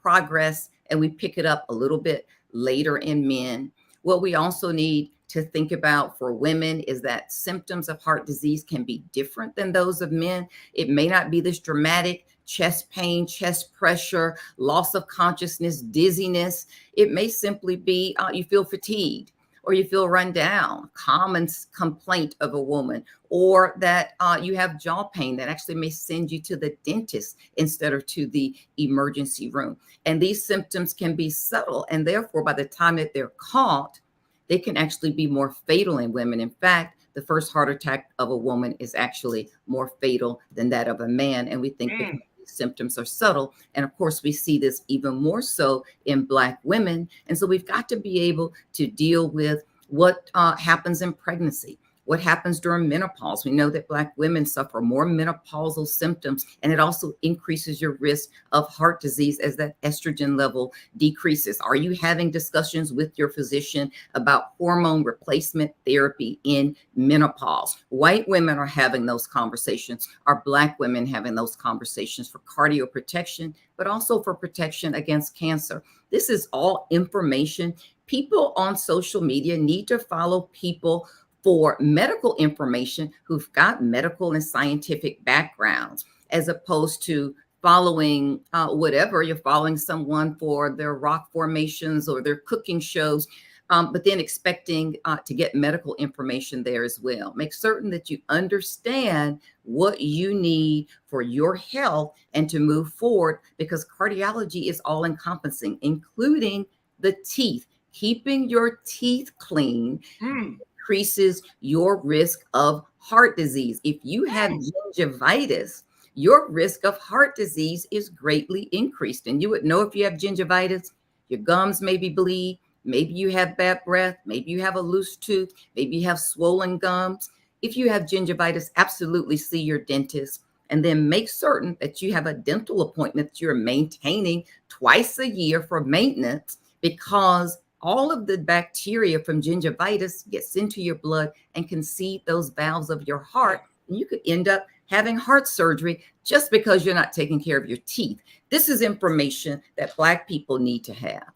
progress, and we pick it up a little bit later in men. What we also need to think about for women is that symptoms of heart disease can be different than those of men. It may not be this dramatic chest pain, chest pressure, loss of consciousness, dizziness. It may simply be you feel fatigued, or you feel run down, common complaint of a woman, or that you have jaw pain that actually may send you to the dentist instead of to the emergency room. And these symptoms can be subtle, and therefore by the time that they're caught, they can actually be more fatal in women. In fact, the first heart attack of a woman is actually more fatal than that of a man. And we think that symptoms are subtle. And of course, we see this even more so in Black women. And so we've got to be able to deal with what happens in pregnancy. What happens during menopause? We know that Black women suffer more menopausal symptoms, and it also increases your risk of heart disease as that estrogen level decreases. Are you having discussions with your physician about hormone replacement therapy in menopause? White women are having those conversations. Are Black women having those conversations for cardio protection, but also for protection against cancer? This is all information. People on social media need to follow people for medical information who've got medical and scientific backgrounds, as opposed to following whatever. You're following someone for their rock formations or their cooking shows, but then expecting to get medical information there as well. Make certain that you understand what you need for your health and to move forward, because cardiology is all encompassing, including the teeth. Keeping your teeth clean increases your risk of heart disease. If you have gingivitis, your risk of heart disease is greatly increased. And you would know if you have gingivitis. Your gums maybe bleed. Maybe you have bad breath. Maybe you have a loose tooth. Maybe you have swollen gums. If you have gingivitis, absolutely see your dentist. And then make certain that you have a dental appointment that you're maintaining twice a year for maintenance, because all of the bacteria from gingivitis gets into your blood and can seed those valves of your heart. And you could end up having heart surgery just because you're not taking care of your teeth. This is information that Black people need to have.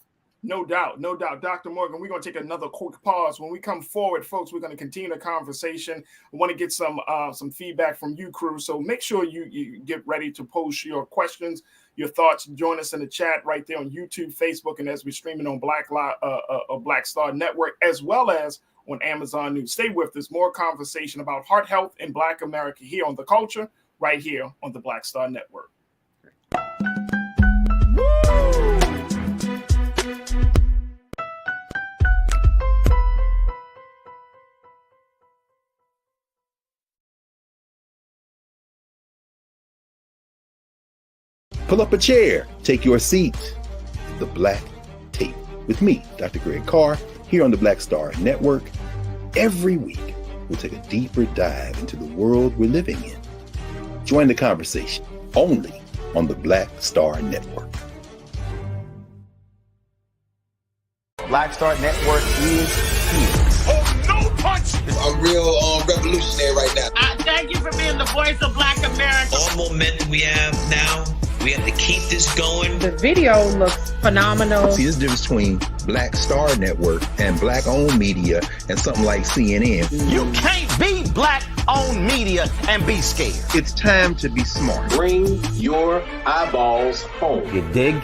No doubt, no doubt. Dr. Morgan, we're going to take another quick pause. When we come forward, folks, we're going to continue the conversation. I want to get some feedback from you, crew. So make sure you get ready to post your questions, your thoughts. Join us in the chat right there on YouTube, Facebook, and as we're streaming on Black Star Network, as well as on Amazon News. Stay with us. More conversation about heart health in Black America here on The Culture, right here on the Black Star Network. Pull up a chair, take your seat. The Black Tape with me, Dr. Greg Carr, here on the Black Star Network. Every week, we'll take a deeper dive into the world we're living in. Join the conversation only on the Black Star Network. Black Star Network is here. Oh, no punch! I'm real revolutionary right now. Thank you for being the voice of Black America. All momentum we have now, we have to keep this going. The video looks phenomenal. See, there's a difference between Black Star Network and Black-owned media and something like CNN. You can't be Black-owned media and be scared. It's time to be smart. Bring your eyeballs home. You dig?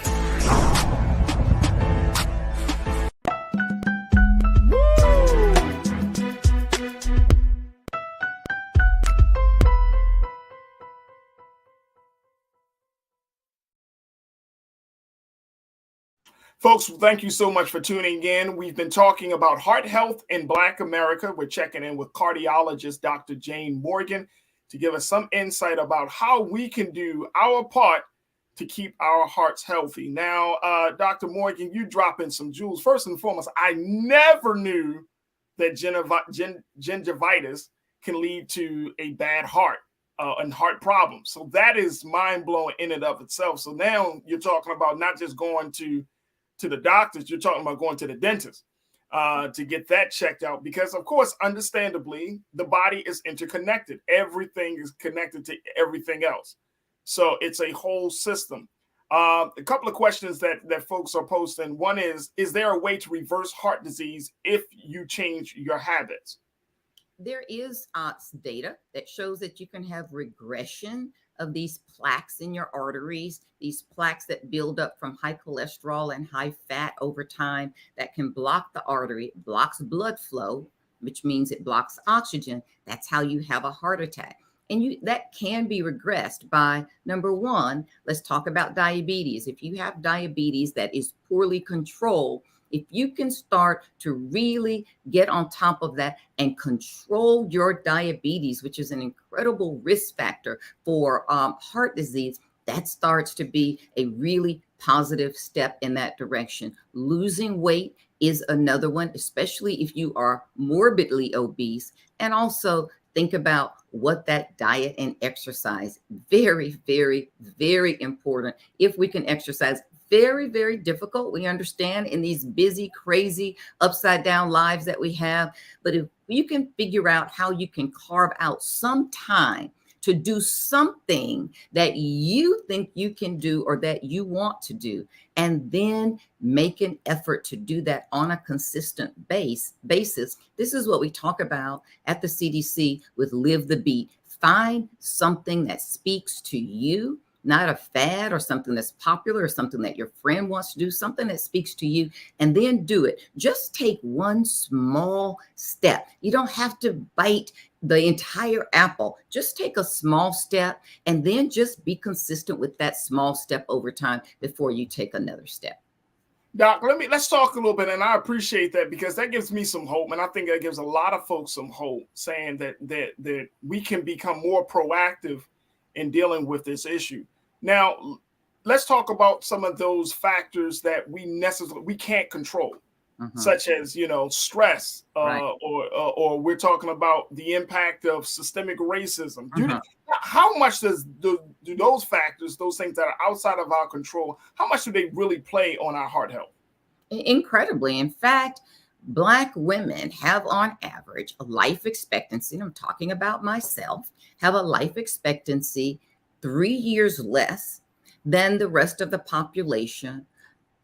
Folks, thank you so much for tuning in. We've been talking about heart health in Black America. We're checking in with cardiologist Dr. Jane Morgan to give us some insight about how we can do our part to keep our hearts healthy. Now, Dr. Morgan, you drop in some jewels. First and foremost, I never knew that gingivitis can lead to a bad heart and heart problems. So that is mind-blowing in and of itself. So now you're talking about not just going to the doctors, you're talking about going to the dentist to get that checked out, because of course, understandably, the body is interconnected. Everything is connected to everything else. So it's a whole system. A couple of questions that folks are posting. One is there a way to reverse heart disease if you change your habits? There is data that shows that you can have regression of these plaques in your arteries, these plaques that build up from high cholesterol and high fat over time that can block the artery, blocks blood flow, which means it blocks oxygen. That's how you have a heart attack. And that can be regressed by, number one, let's talk about diabetes. If you have diabetes that is poorly controlled, if you can start to really get on top of that and control your diabetes, which is an incredible risk factor for heart disease, that starts to be a really positive step in that direction. Losing weight is another one, especially if you are morbidly obese. And also think about what that diet and exercise, very, very, very important. If we can exercise, very, very difficult. We understand in these busy, crazy, upside down lives that we have. But if you can figure out how you can carve out some time to do something that you think you can do or that you want to do, and then make an effort to do that on a consistent basis. This is what we talk about at the CDC with Live the Beat. Find something that speaks to you, not a fad or something that's popular or something that your friend wants to do, something that speaks to you, and then do it. Just take one small step. You don't have to bite the entire apple. Just take a small step and then just be consistent with that small step over time before you take another step. Doc, let's talk a little bit, and I appreciate that because that gives me some hope, and I think that gives a lot of folks some hope, saying that we can become more proactive in dealing with this issue. Now, let's talk about some of those factors that we can't control, such as stress, Right. or we're talking about the impact of systemic racism. How much do those factors, those things that are outside of our control, how much do they really play on our heart health? Incredibly. In fact, Black women have on average a life expectancy, and I'm talking about myself, have a life expectancy 3 years less than the rest of the population,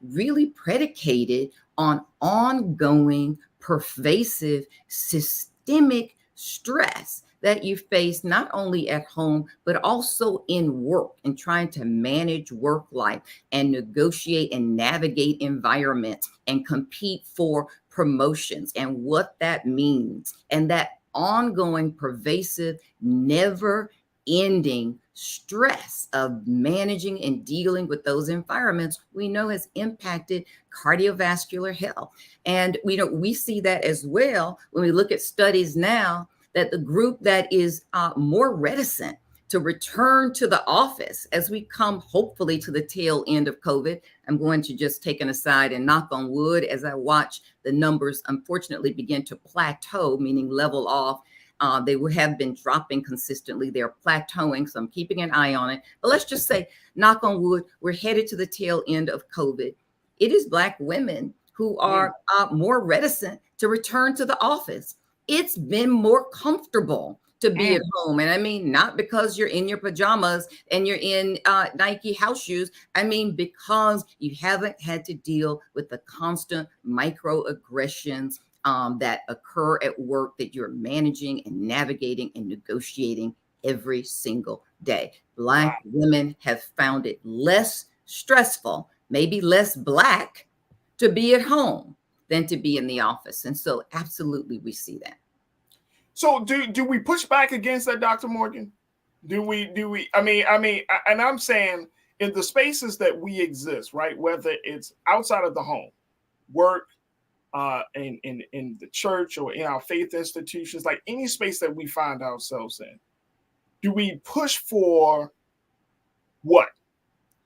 really predicated on ongoing, pervasive, systemic stress that you face not only at home, but also in work and trying to manage work life and negotiate and navigate environments and compete for promotions and what that means. And that ongoing, pervasive, never ending stress of managing and dealing with those environments, we know has impacted cardiovascular health. And we see that as well when we look at studies now, that the group that is more reticent to return to the office as we come hopefully to the tail end of COVID. I'm going to just take an aside and knock on wood as I watch the numbers unfortunately begin to plateau, meaning level off. They have been dropping consistently. They're plateauing, so I'm keeping an eye on it. But let's just say, knock on wood, we're headed to the tail end of COVID. It is Black women who are more reticent to return to the office. It's been more comfortable to be at home. And I mean, not because you're in your pajamas and you're in Nike house shoes. I mean, because you haven't had to deal with the constant microaggressions that occur at work that you're managing and navigating and negotiating every single day. Black women have found it less stressful, maybe less Black, to be at home than to be in the office. And so absolutely we see that. So do we push back against that, Dr. Morgan? Do we, I mean, and I'm saying in the spaces that we exist, right? Whether it's outside of the home, work, in the church or in our faith institutions, like any space that we find ourselves in, do we push for what?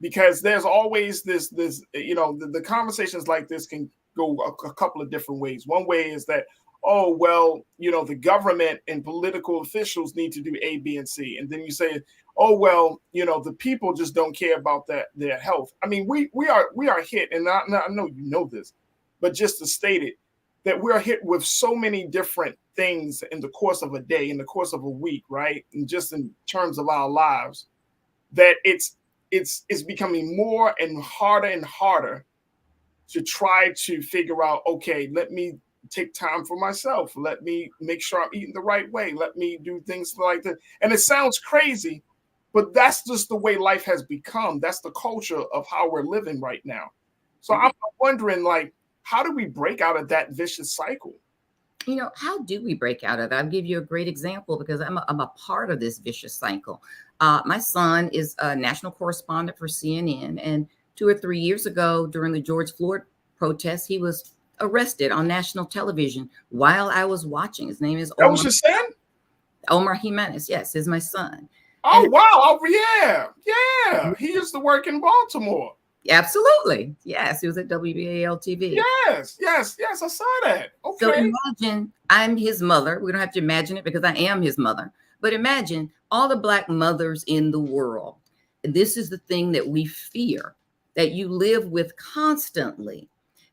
Because there's always this, the conversations like this can go a couple of different ways. One way is that, oh, well, the government and political officials need to do A, B, and C. And then you say, oh, well, the people just don't care about their health. I mean, we are hit, and I know you know this, but just to state it, that we're hit with so many different things in the course of a day, in the course of a week, right? And just in terms of our lives, that it's becoming more and harder to try to figure out, okay, let me take time for myself. Let me make sure I'm eating the right way. Let me do things like that. And it sounds crazy, but that's just the way life has become. That's the culture of how we're living right now. So I'm wondering, like, how do we break out of that vicious cycle? How do we break out of it? I'll give you a great example because I'm a part of this vicious cycle. My son is a national correspondent for CNN. And 2 or 3 years ago, during the George Floyd protests, he was arrested on national television while I was watching. His name is Omar. That was your son? Omar Jimenez. Yes, is my son. Oh, wow. Oh, yeah. He used to work in Baltimore. Absolutely. Yes, it was at WBAL TV. Yes. I saw that. Okay. So imagine I'm his mother. We don't have to imagine it because I am his mother. But imagine all the Black mothers in the world. This is the thing that we fear, that you live with constantly.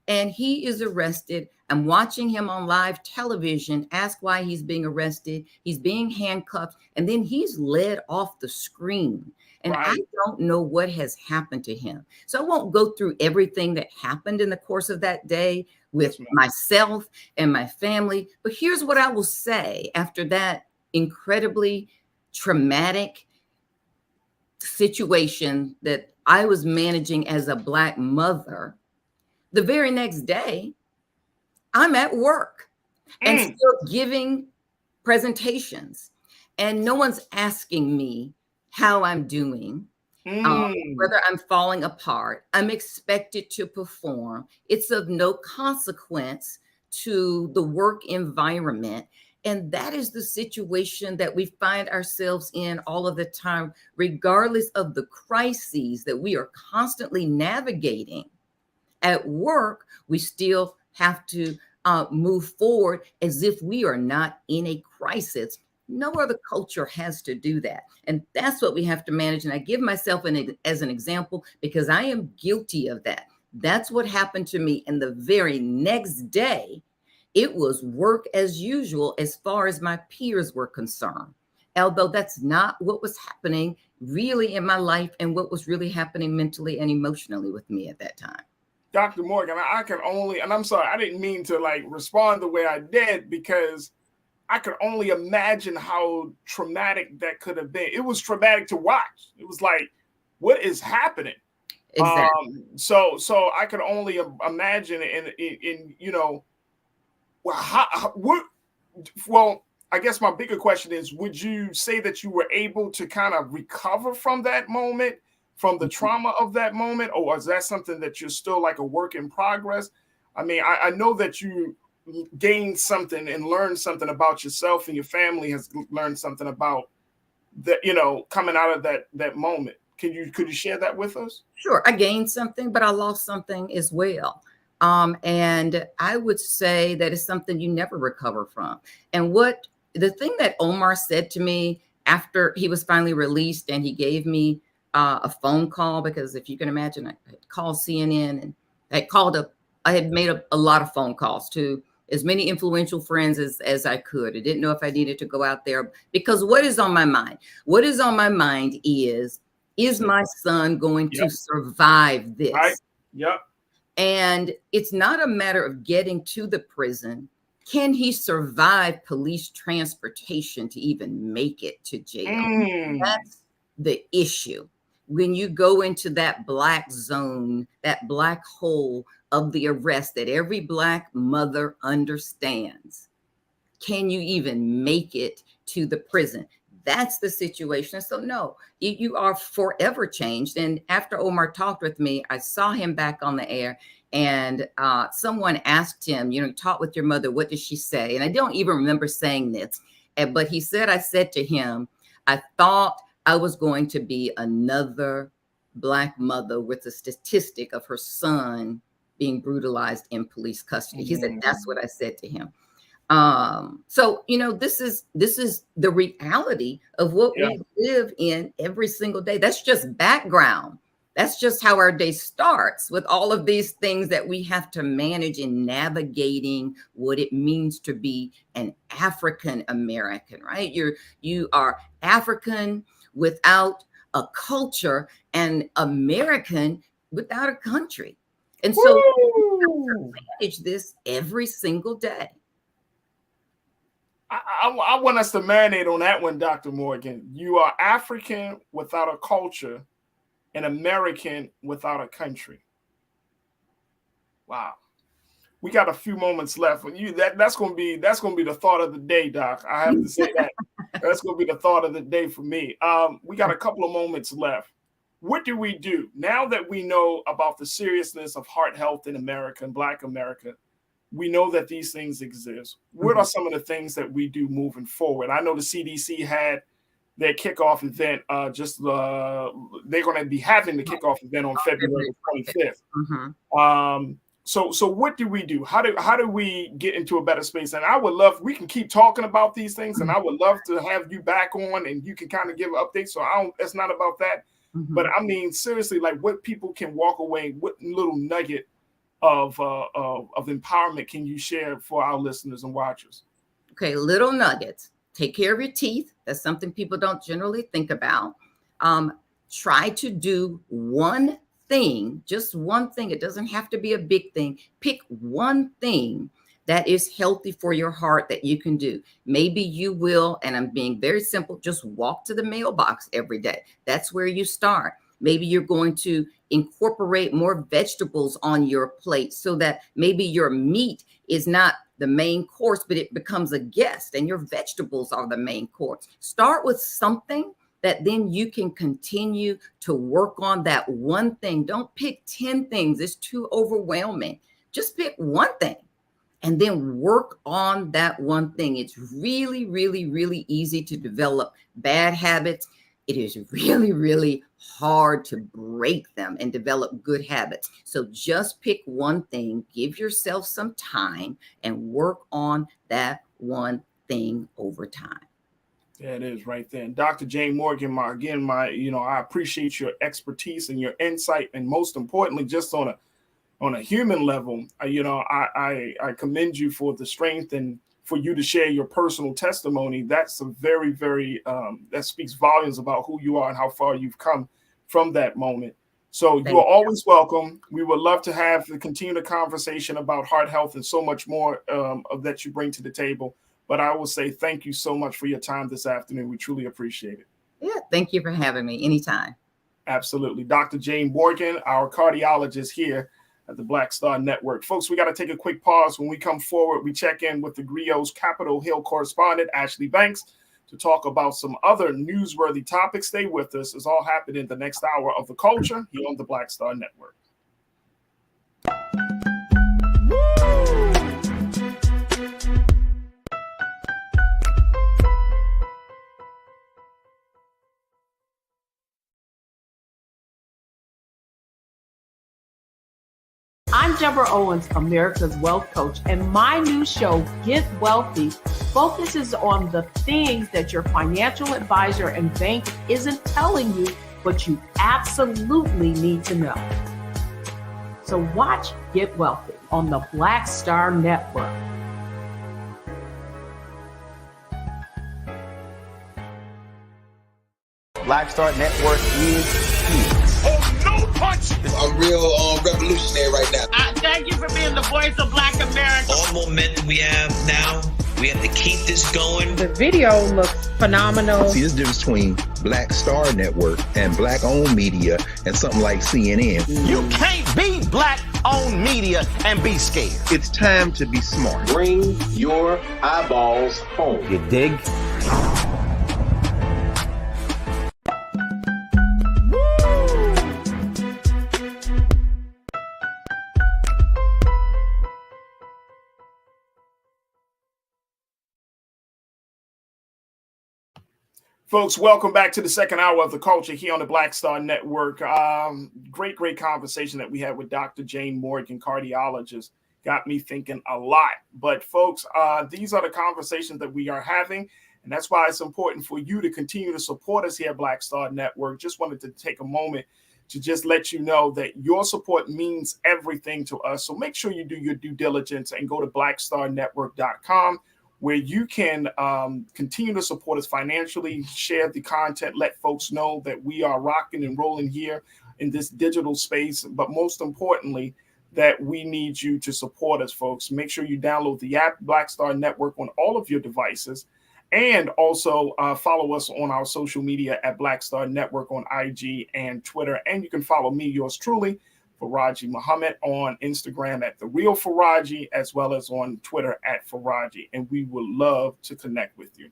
And he is arrested. I'm watching him on live television, ask why he's being arrested. He's being handcuffed, and then he's led off the screen. And I don't know what has happened to him. So I won't go through everything that happened in the course of that day with myself and my family. But here's what I will say after that incredibly traumatic situation that I was managing as a Black mother. The very next day, I'm at work and still giving presentations, and no one's asking me how I'm doing, whether I'm falling apart. I'm expected to perform. It's of no consequence to the work environment. And that is the situation that we find ourselves in all of the time, regardless of the crises that we are constantly navigating. At work, we still have to move forward as if we are not in a crisis. No other culture has to do that. And that's what we have to manage. And I give myself as an example because I am guilty of that. That's what happened to me. And the very next day, it was work as usual as far as my peers were concerned. Although that's not what was happening really in my life and what was really happening mentally and emotionally with me at that time. Dr. Morgan, I can only, and I'm sorry, I didn't mean to like respond the way I did because I could only imagine how traumatic that could have been. It was traumatic to watch. It was like, what is happening? Exactly. So I could only imagine in you know, well, I guess my bigger question is, would you say that you were able to kind of recover from that moment, from the trauma of that moment, or is that something that you're still like a work in progress? I mean, I know that you gained something and learned something about yourself, and your family has learned something about that, you know, coming out of that moment. Could you share that with us? Sure. I gained something, but I lost something as well. And I would say that is something you never recover from. And the thing that Omar said to me after he was finally released, and he gave me a phone call, because if you can imagine, I had called CNN and I had made a lot of phone calls to as many influential friends as I could. I didn't know if I needed to go out there because what is on my mind? What is on my mind is my son going to survive this? Right. Yep. And it's not a matter of getting to the prison. Can he survive police transportation to even make it to jail? That's the issue. When you go into that black zone, that black hole of the arrest that every Black mother understands, can you even make it to the prison? That's the situation. So no, you are forever changed. And after Omar talked with me, I saw him back on the air, and someone asked him, you know, talk with your mother, what did she say? And I don't even remember saying this, but he said, I said to him, I thought I was going to be another Black mother with a statistic of her son being brutalized in police custody. He said, that's what I said to him. So, you know, this is the reality of what we live in every single day. That's just background. That's just how our day starts, with all of these things that we have to manage in navigating what it means to be an African American, right? You are African without a culture and American without a country. And so we have to manage this every single day. I want us to marinate on that one, Dr. Morgan. You are African without a culture and American without a country. Wow. We got a few moments left. That's gonna be the thought of the day, Doc. I have to say that. That's gonna be the thought of the day for me. We got a couple of moments left. What do we do now that we know about the seriousness of heart health in America and Black America? We know that these things exist. What are some of the things that we do moving forward? I know the CDC had their kickoff event. They're going to be having the kickoff event on February 25th. Mm-hmm. So what do we do? How do we get into a better space? And I would love, we can keep talking about these things, and I would love to have you back on and you can kind of give updates. So it's not about that. Mm-hmm. But I mean, seriously, like what people can walk away, what little nugget of empowerment can you share for our listeners and watchers? Okay, little nuggets. Take care of your teeth. That's something people don't generally think about. Try to do one thing, just one thing. It doesn't have to be a big thing. Pick one thing that is healthy for your heart that you can do. Maybe you will, and I'm being very simple, just walk to the mailbox every day. That's where you start. Maybe you're going to incorporate more vegetables on your plate so that maybe your meat is not the main course, but it becomes a guest and your vegetables are the main course. Start with something that then you can continue to work on that one thing. Don't pick 10 things. It's too overwhelming. Just pick one thing and then work on that one thing. It's really, really, really easy to develop bad habits. It is really, really hard to break them and develop good habits. So just pick one thing, give yourself some time, and work on that one thing over time. Yeah, it is right there. And Dr. Jane Morgan, I appreciate your expertise and your insight, and most importantly, just on a human level, I commend you for the strength and for you to share your personal testimony. That's a very, very, that speaks volumes about who you are and how far you've come from that moment. So you are always welcome. We would love to continue the conversation about heart health and so much more of that you bring to the table. But I will say thank you so much for your time this afternoon. We truly appreciate it. Yeah, thank you for having me anytime. Absolutely. Dr. Jane Morgan, our cardiologist here at the Black Star Network. Folks, we got to take a quick pause. When we come forward, we check in with the Grio's Capitol Hill correspondent, Ashley Banks, to talk about some other newsworthy topics. Stay with us. It's all happening in the next hour of The Culture here on the Black Star Network. I'm Deborah Owens, America's Wealth Coach, and my new show, Get Wealthy, focuses on the things that your financial advisor and bank isn't telling you, but you absolutely need to know. So watch Get Wealthy on the Black Star Network. Black Star Network is here. Oh, no punch! I'm real revolutionary right now. Thank you for being the voice of Black America. All momentum we have now, we have to keep this going. The video looks phenomenal. See, there's a difference between Black Star Network and black-owned media and something like CNN. You can't be black-owned media and be scared. It's time to be smart. Bring your eyeballs home. You dig? Folks, welcome back to the second hour of The Culture here on the Black Star Network. Great conversation that we had with Dr. Jane Morgan, cardiologist. Got me thinking a lot. But folks, these are the conversations that we are having. And that's why it's important for you to continue to support us here at Black Star Network. Just wanted to take a moment to just let you know that your support means everything to us. So make sure you do your due diligence and go to blackstarnetwork.com, where you can continue to support us financially, share the content, let folks know that we are rocking and rolling here in this digital space. But most importantly, that we need you to support us, folks. Make sure you download the app, Black Star Network, on all of your devices. And also follow us on our social media at Black Star Network on IG and Twitter. And you can follow me, yours truly, Farajii Muhammad, on Instagram at The Real Farajii, as well as on Twitter at Farajii. And we would love to connect with you.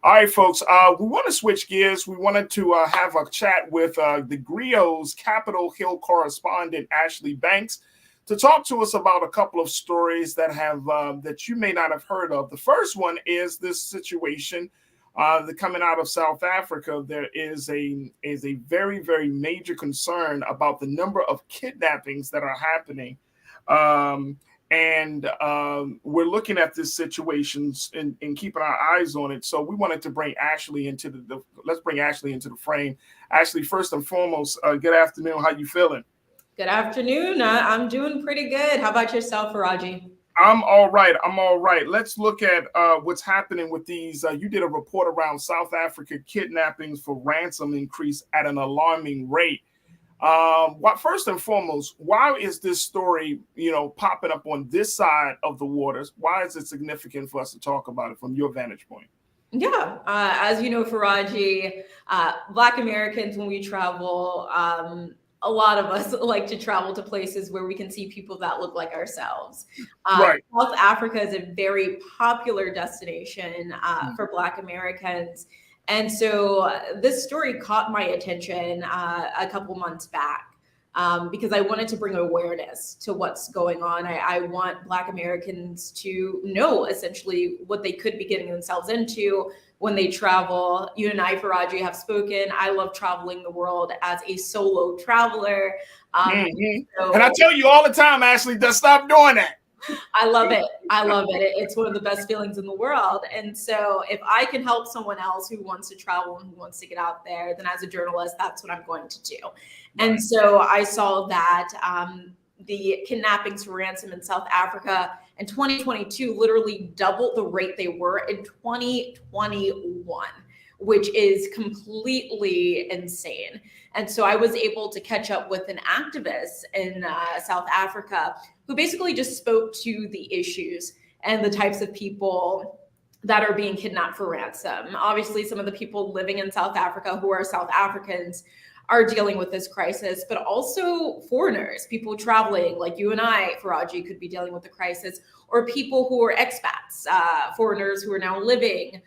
All right, folks, we want to switch gears. We wanted to have a chat with the Grio's Capitol Hill correspondent, Ashley Banks, to talk to us about a couple of stories that have that you may not have heard of. The first one is this situation coming out of South Africa, there is a very, very major concern about the number of kidnappings that are happening. And we're looking at this situation and keeping our eyes on it. So we wanted to bring Ashley into let's bring Ashley into the frame. Ashley, first and foremost, good afternoon. How you feeling? Good afternoon. I'm doing pretty good. How about yourself, Farajii? I'm all right. Let's look at what's happening with these. You did a report around South Africa kidnappings for ransom increase at an alarming rate. First and foremost, why is this story, popping up on this side of the waters? Why is it significant for us to talk about it from your vantage point? Yeah, as you know, Farajii, Black Americans, when we travel, a lot of us like to travel to places where we can see people that look like ourselves. Right. South Africa is a very popular destination for Black Americans. And so this story caught my attention a couple months back because I wanted to bring awareness to what's going on. I want Black Americans to know essentially what they could be getting themselves into when they travel. You and I, Farajii, have spoken. I love traveling the world as a solo traveler. So, and I tell you all the time, Ashley, just stop doing that. I love it. It's one of the best feelings in the world. And so if I can help someone else who wants to travel and who wants to get out there, then as a journalist, that's what I'm going to do. And so I saw that the kidnappings for ransom in South Africa in 2022 literally doubled the rate they were in 2021, which is completely insane. And so I was able to catch up with an activist in South Africa who basically just spoke to the issues and the types of people that are being kidnapped for ransom. Obviously, some of the people living in South Africa who are South Africans are dealing with this crisis, but also foreigners, people traveling like you and I, Farajii, could be dealing with the crisis, or people who are expats, foreigners who are now living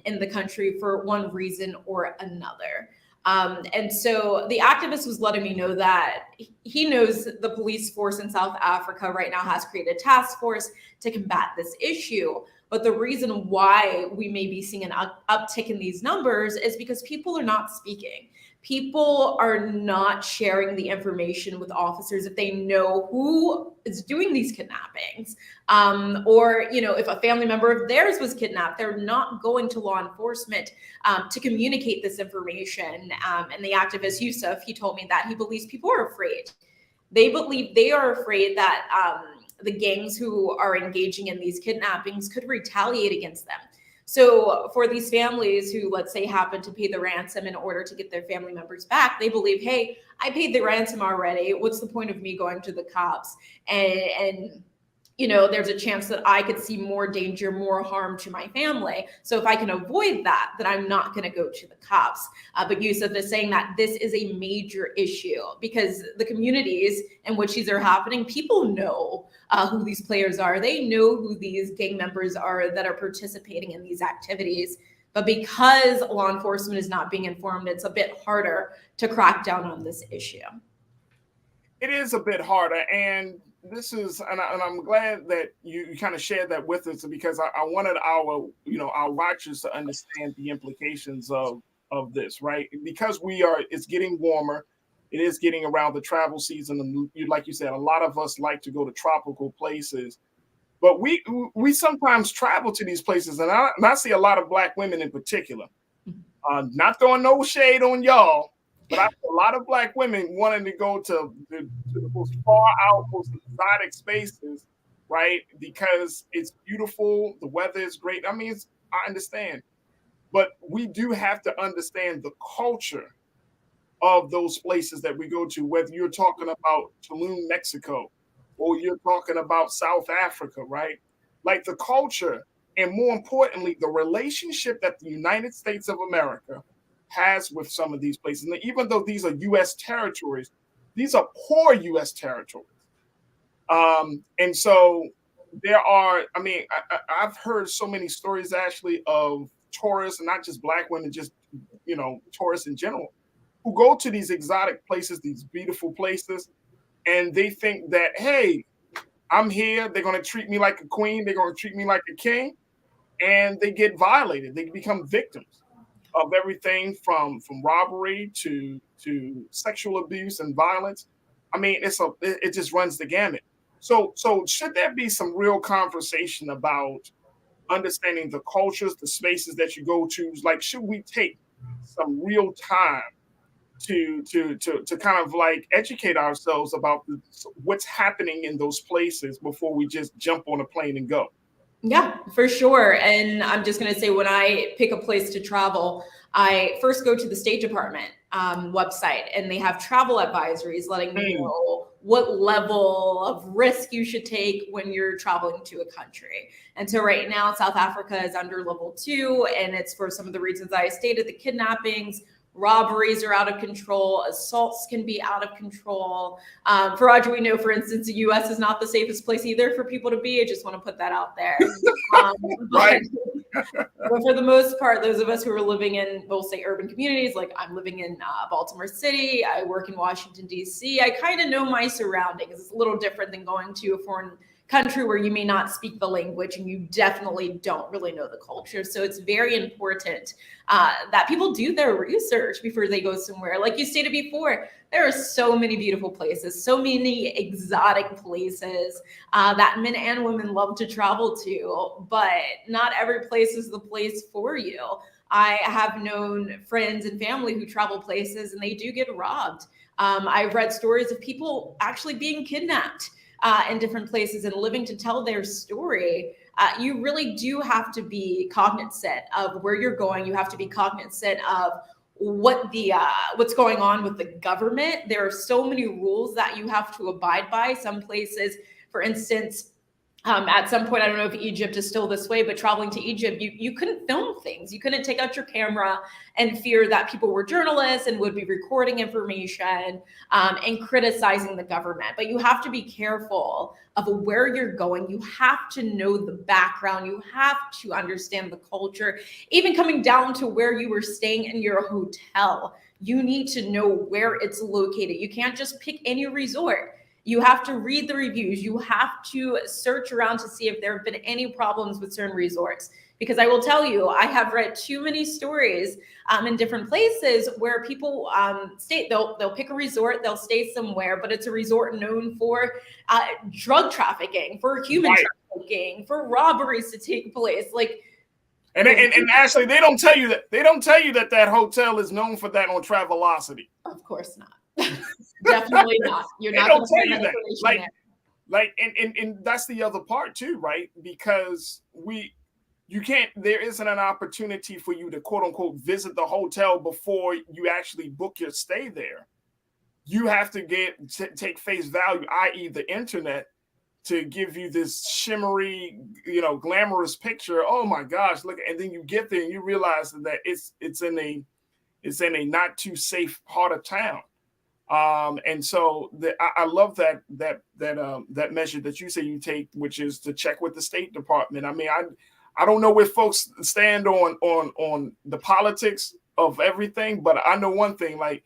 in the country for one reason or another. And so the activist was letting me know that he knows the police force in South Africa right now has created a task force to combat this issue. But the reason why we may be seeing an uptick in these numbers is because people are not speaking. People are not sharing the information with officers if they know who is doing these kidnappings. Or, if a family member of theirs was kidnapped, they're not going to law enforcement to communicate this information. And the activist Yusuf, he told me that he believes people are afraid. They believe they are afraid that the gangs who are engaging in these kidnappings could retaliate against them. So for these families who, let's say, happen to pay the ransom in order to get their family members back, they believe, hey, I paid the ransom already. What's the point of me going to the cops? And there's a chance that I could see more danger, more harm to my family. So if I can avoid that, then I'm not going to go to the cops. But Yusuf is saying that this is a major issue because the communities in which these are happening, people know who these players are. They know who these gang members are that are participating in these activities. But because law enforcement is not being informed, it's a bit harder to crack down on this issue. It is a bit harder. And I'm glad that you kind of shared that with us because I wanted our watchers to understand the implications of this, right? Because it's getting warmer. It is getting around the travel season. And like you said, a lot of us like to go to tropical places, but we sometimes travel to these places. And I see a lot of Black women in particular, not throwing no shade on y'all, but I see a lot of Black women wanting to go to the most far out, most exotic spaces, right? Because it's beautiful. The weather is great. I mean, I understand, but we do have to understand the culture of those places that we go to, whether you're talking about Tulum, Mexico, or you're talking about South Africa, right? Like the culture, and more importantly, the relationship that the United States of America has with some of these places. And even though these are U.S. territories, these are poor U.S. territories. And so I've heard so many stories actually of tourists, and not just Black women, just, tourists in general, who go to these exotic places, these beautiful places, and they think that, hey, I'm here. They're going to treat me like a queen. They're going to treat me like a king. and they get violated. They become victims of everything from robbery to sexual abuse and violence. I mean, it just runs the gamut. So should there be some real conversation about understanding the cultures, the spaces that you go to? Like, should we take some real time to kind of like educate ourselves about what's happening in those places before we just jump on a plane and go? Yeah, for sure. And I'm just going to say, when I pick a place to travel, I first go to the State Department website, and they have travel advisories letting me know what level of risk you should take when you're traveling to a country. And so right now, South Africa is under level 2, and it's for some of the reasons I stated: the kidnappings, robberies are out of control, assaults can be out of control. Farajii, we know, for instance, the U.S. is not the safest place either for people to be. I just want to put that out there. Right. But for the most part, those of us who are living in, we'll say, urban communities, like I'm living in Baltimore City, I work in Washington, D.C., I kind of know my surroundings. It's a little different than going to a foreign country where you may not speak the language and you definitely don't really know the culture. So it's very important that people do their research before they go somewhere. Like you stated before, there are so many beautiful places, so many exotic places that men and women love to travel to, but not every place is the place for you. I have known friends and family who travel places and they do get robbed. I've read stories of people actually being kidnapped in different places and living to tell their story. You really do have to be cognizant of where you're going. You have to be cognizant of what's going on with the government. There are so many rules that you have to abide by. Some places, for instance, at some point, I don't know if Egypt is still this way, but traveling to Egypt, you couldn't film things. You couldn't take out your camera and fear that people were journalists and would be recording information and criticizing the government. But you have to be careful of where you're going. You have to know the background. You have to understand the culture. Even coming down to where you were staying in your hotel, you need to know where it's located. You can't just pick any resort. You have to read the reviews. You have to search around to see if there have been any problems with certain resorts. Because I will tell you, I have read too many stories in different places where people stay. They'll pick a resort, they'll stay somewhere, but it's a resort known for drug trafficking, for human trafficking, for robberies to take place. And actually, they don't tell you that hotel is known for that on Travelocity. Of course not. Definitely not. You're not going to tell you that. And that's the other part too, right? Because there isn't an opportunity for you to quote unquote visit the hotel before you actually book your stay there. You have to take face value, i.e. the internet, to give you this shimmery, glamorous picture. Oh my gosh, look! And then you get there and you realize that it's in a not too safe part of town. And so I love that measure that you say you take, which is to check with the State Department. I mean, I don't know where folks stand on the politics of everything, but I know one thing: like,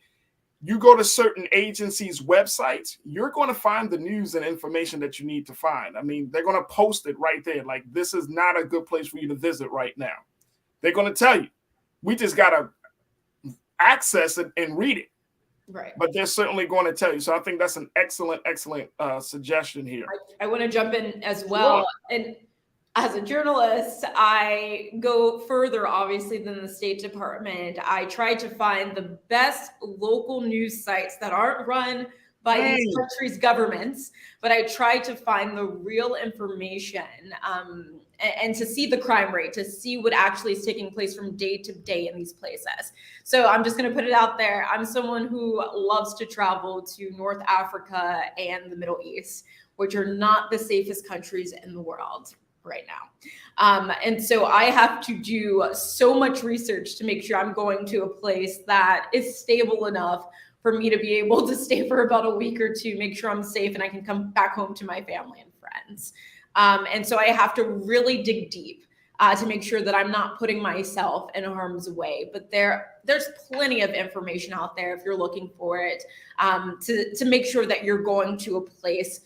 you go to certain agencies' websites, you're going to find the news and information that you need to find. I mean, they're going to post it right there. Like, this is not a good place for you to visit right now. They're going to tell you. We just got to access it and read it. Right. But they're certainly going to tell you. So I think that's an excellent suggestion here. I want to jump in as well. Yeah. And as a journalist, I go further, obviously, than the State Department. I try to find the best local news sites that aren't run by these countries' governments, but I try to find the real information and to see the crime rate, to see what actually is taking place from day to day in these places. So I'm just going to put it out there. I'm someone who loves to travel to North Africa and the Middle East, which are not the safest countries in the world right now. And so I have to do so much research to make sure I'm going to a place that is stable enough for me to be able to stay for about a week or two, make sure I'm safe and I can come back home to my family and friends. And so I have to really dig deep to make sure that I'm not putting myself in harm's way. But there's plenty of information out there if you're looking for it to make sure that you're going to a place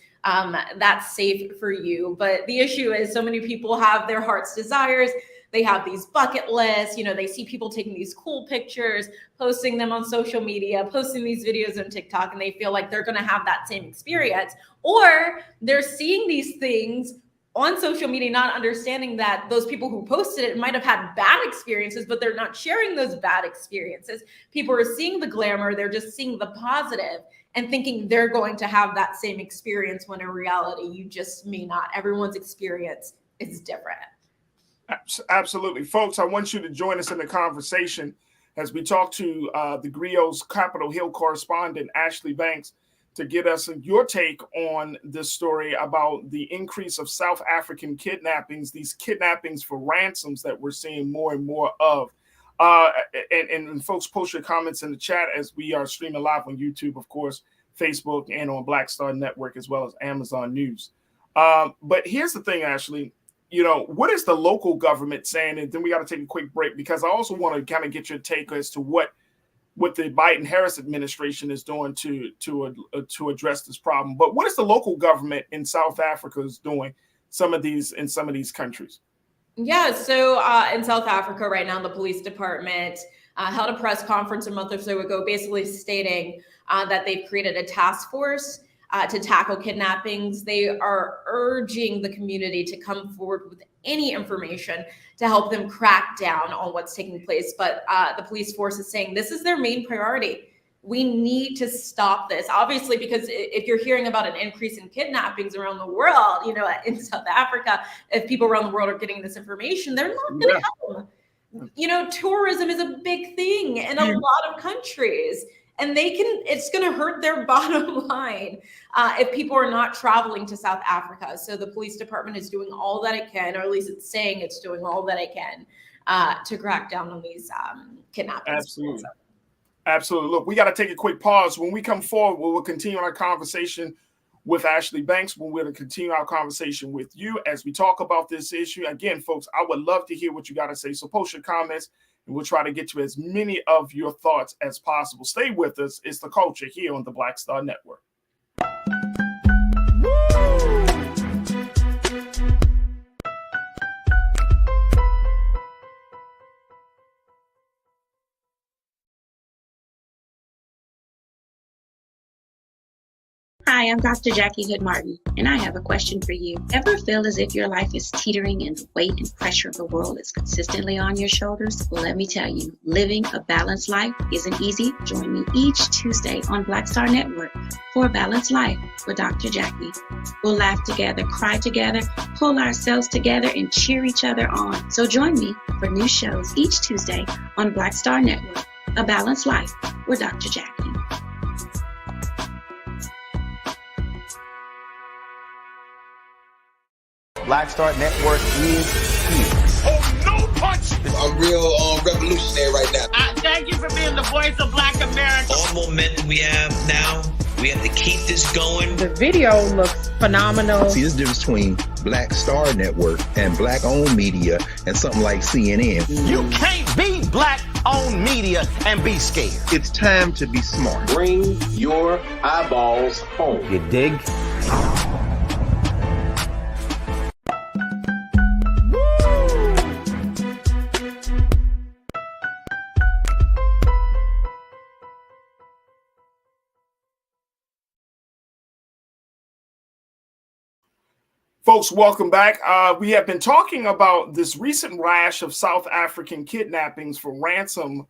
that's safe for you. But the issue is so many people have their heart's desires. they have these bucket lists, they see people taking these cool pictures, posting them on social media, posting these videos on TikTok, and they feel like they're going to have that same experience. Or they're seeing these things on social media, not understanding that those people who posted it might have had bad experiences, but they're not sharing those bad experiences. People are seeing the glamour, they're just seeing the positive and thinking they're going to have that same experience, when in reality, you just may not. Everyone's experience is different. Absolutely. Folks, I want you to join us in the conversation as we talk to the Grio's Capitol Hill correspondent, Ashley Banks, to get us your take on this story about the increase of South African kidnappings, these kidnappings for ransoms that we're seeing more and more of. And folks, post your comments in the chat as we are streaming live on YouTube, of course, Facebook, and on Black Star Network, as well as Amazon News. But here's the thing, Ashley, what is the local government saying? And then we got to take a quick break, because I also want to kind of get your take as to what the Biden-Harris administration is doing to address this problem. But what is the local government in South Africa is doing in some of these countries? Yeah, so in South Africa right now, the police department held a press conference a month or so ago, basically stating that they've created a task force to tackle kidnappings. They are urging the community to come forward with any information to help them crack down on what's taking place. But the police force is saying this is their main priority. We need to stop this, obviously, because if you're hearing about an increase in kidnappings around the world, in South Africa, if people around the world are getting this information, they're not going to help. Tourism is a big thing in a lot of countries, and it's going to hurt their bottom line if people are not traveling to South Africa. So the police department is doing all that it can, or at least it's saying it's doing all that it can to crack down on these kidnappings. Absolutely. Look, we got to take a quick pause. When we come forward, we'll continue our conversation with Ashley Banks. We're going to continue our conversation with you as we talk about this issue. Again, folks, I would love to hear what you got to say. So post your comments, and we'll try to get to as many of your thoughts as possible. Stay with us. It's The Culture here on the Black Star Network. Hi, I'm Dr. Jackie Hood Martin, and I have a question for you. Ever feel as if your life is teetering and the weight and pressure of the world is consistently on your shoulders? Well, let me tell you, living a balanced life isn't easy. Join me each Tuesday on Black Star Network for A Balanced Life with Dr. Jackie. We'll laugh together, cry together, pull ourselves together, and cheer each other on. So join me for new shows each Tuesday on Black Star Network, A Balanced Life with Dr. Jackie. Black Star Network is here. Oh, no punch! I'm real revolutionary right now. Thank you for being the voice of Black America. All momentum we have now, we have to keep this going. The video looks phenomenal. See, there's a difference between Black Star Network and black-owned media and something like CNN. You can't be black-owned media and be scared. It's time to be smart. Bring your eyeballs home. You dig? Folks, welcome back. We have been talking about this recent rash of South African kidnappings for ransom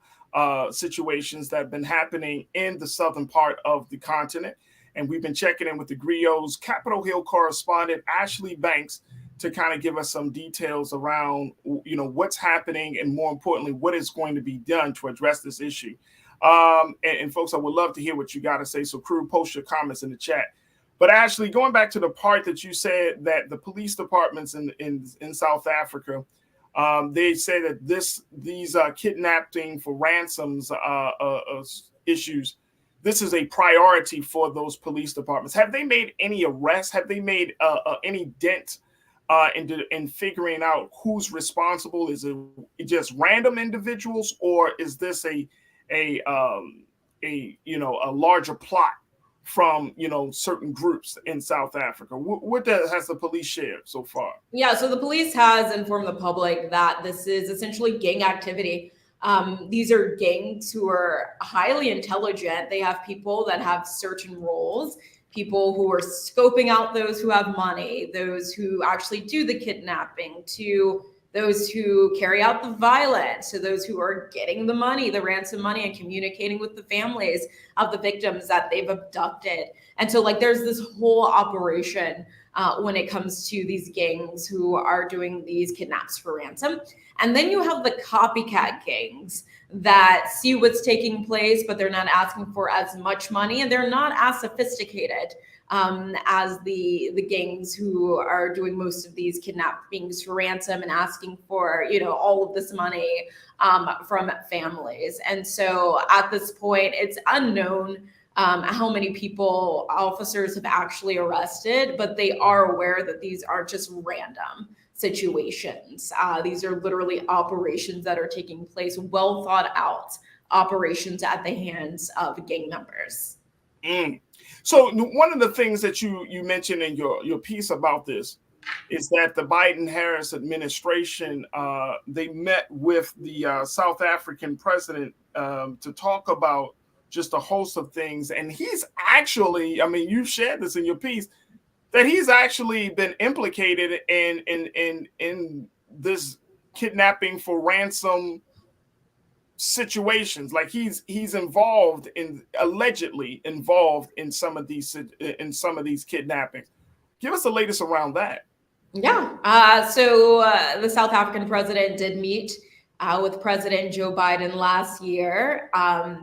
situations that have been happening in the southern part of the continent. And we've been checking in with the Grio's Capitol Hill correspondent, Ashley Banks, to kind of give us some details around, what's happening and, more importantly, what is going to be done to address this issue. And folks, I would love to hear what you got to say. So crew, post your comments in the chat. But Ashley, going back to the part that you said that the police departments in South Africa, they say that these kidnapping for ransoms issues, this is a priority for those police departments. Have they made any arrests? Have they made any dent in figuring out who's responsible? Is it just random individuals, or is this a larger plot from, certain groups in South Africa. What has the police shared so far? Yeah, so the police has informed the public that this is essentially gang activity. These are gangs who are highly intelligent. They have people that have certain roles, people who are scoping out those who have money, those who actually do the kidnapping, to those who carry out the violence, to those who are getting the money, the ransom money, and communicating with the families of the victims that they've abducted. And so there's this whole operation when it comes to these gangs who are doing these kidnaps for ransom. And then you have the copycat gangs that see what's taking place, but they're not asking for as much money, and they're not as sophisticated as the gangs who are doing most of these kidnappings for ransom and asking for all of this money from families. And so at this point, it's unknown how many people officers have actually arrested, but they are aware that these aren't just random situations. These are literally operations that are taking place, well thought out operations at the hands of gang members. So one of the things that you mentioned in your piece about this is that the Biden-Harris administration, they met with the South African president to talk about just a host of things. And he's actually, you shared this in your piece, that he's actually been implicated in this kidnapping for ransom situations. Like he's allegedly involved in some of these kidnappings. Give us the latest around that. Yeah. So the South African president did meet with President Joe Biden last year.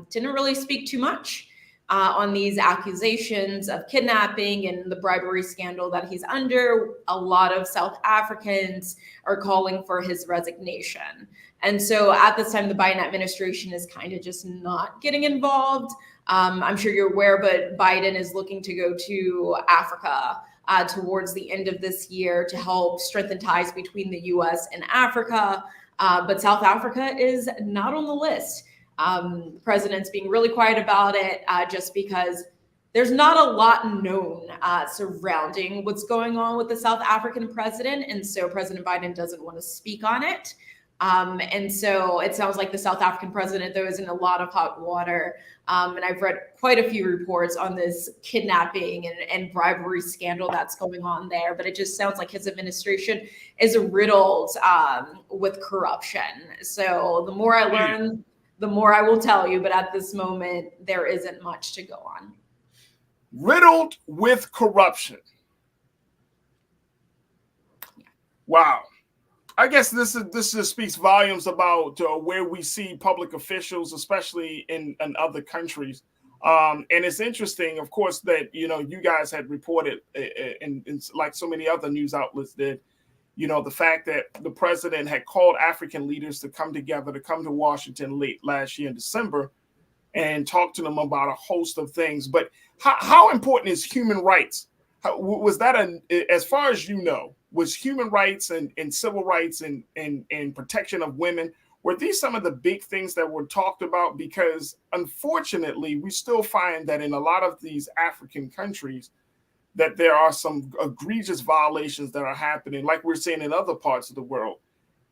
Didn't really speak too much on these accusations of kidnapping and the bribery scandal that he's under. A lot of South Africans are calling for his resignation. And so at this time, the Biden administration is kind of just not getting involved. I'm sure you're aware, but Biden is looking to go to Africa towards the end of this year to help strengthen ties between the U.S. and Africa. But South Africa is not on the list. The president's being really quiet about it just because there's not a lot known surrounding what's going on with the South African president. And so President Biden doesn't want to speak on it. And so it sounds like the South African president, though, is in a lot of hot water. And I've read quite a few reports on this kidnapping and bribery scandal that's going on there. But it just sounds like his administration is riddled with corruption. So the more I learn, the more I will tell you. But at this moment, there isn't much to go on. Riddled with corruption. Wow. I guess this just speaks volumes about where we see public officials, especially in other countries. And it's interesting, of course, that, you guys had reported, and like so many other news outlets did, the fact that the president had called African leaders to come together, to come to Washington late last year in December and talk to them about a host of things. But how important is human rights? Was that, as far as you know, was human rights and civil rights and protection of women, were these some of the big things that were talked about? Because unfortunately, we still find that in a lot of these African countries, that there are some egregious violations that are happening, like we're seeing in other parts of the world.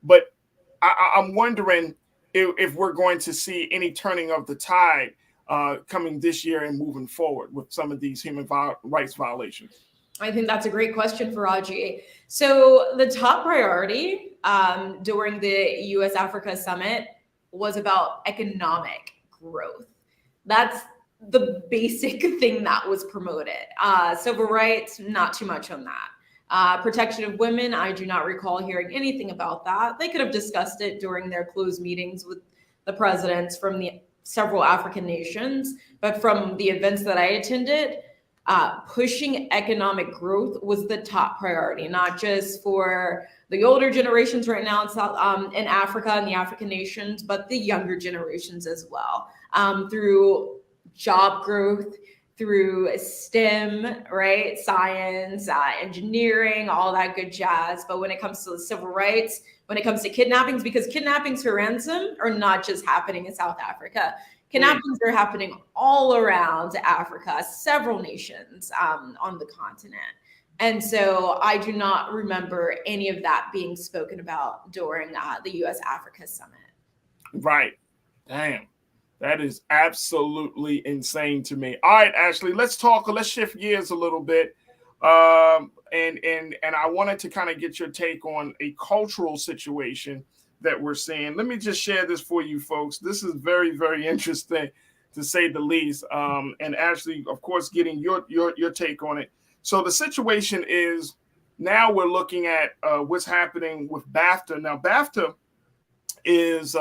But I'm wondering if we're going to see any turning of the tide coming this year and moving forward with some of these human rights violations. I think that's a great question, Farajii. So the top priority during the U.S.-Africa summit was about economic growth. That's the basic thing that was promoted. Civil rights, not too much on that. Protection of women, I do not recall hearing anything about that. They could have discussed it during their closed meetings with the presidents from the several African nations, but from the events that I attended, pushing economic growth was the top priority, not just for the older generations right now in Africa and the African nations, but the younger generations as well, through job growth, through STEM, right? Science, engineering, all that good jazz. But when it comes to the civil rights, when it comes to kidnappings, because kidnappings for ransom are not just happening in South Africa. Kidnappings are happening all around Africa, several nations on the continent. And so I do not remember any of that being spoken about during the U.S.-Africa summit. Right. Damn. That is absolutely insane to me. All right, Ashley, let's shift gears a little bit. And I wanted to kind of get your take on a cultural situation that we're seeing. Let me just share this for you folks. This is very, very interesting to say the least. And Ashley, of course, getting your take on it. So the situation is now we're looking at what's happening with BAFTA. Now, BAFTA is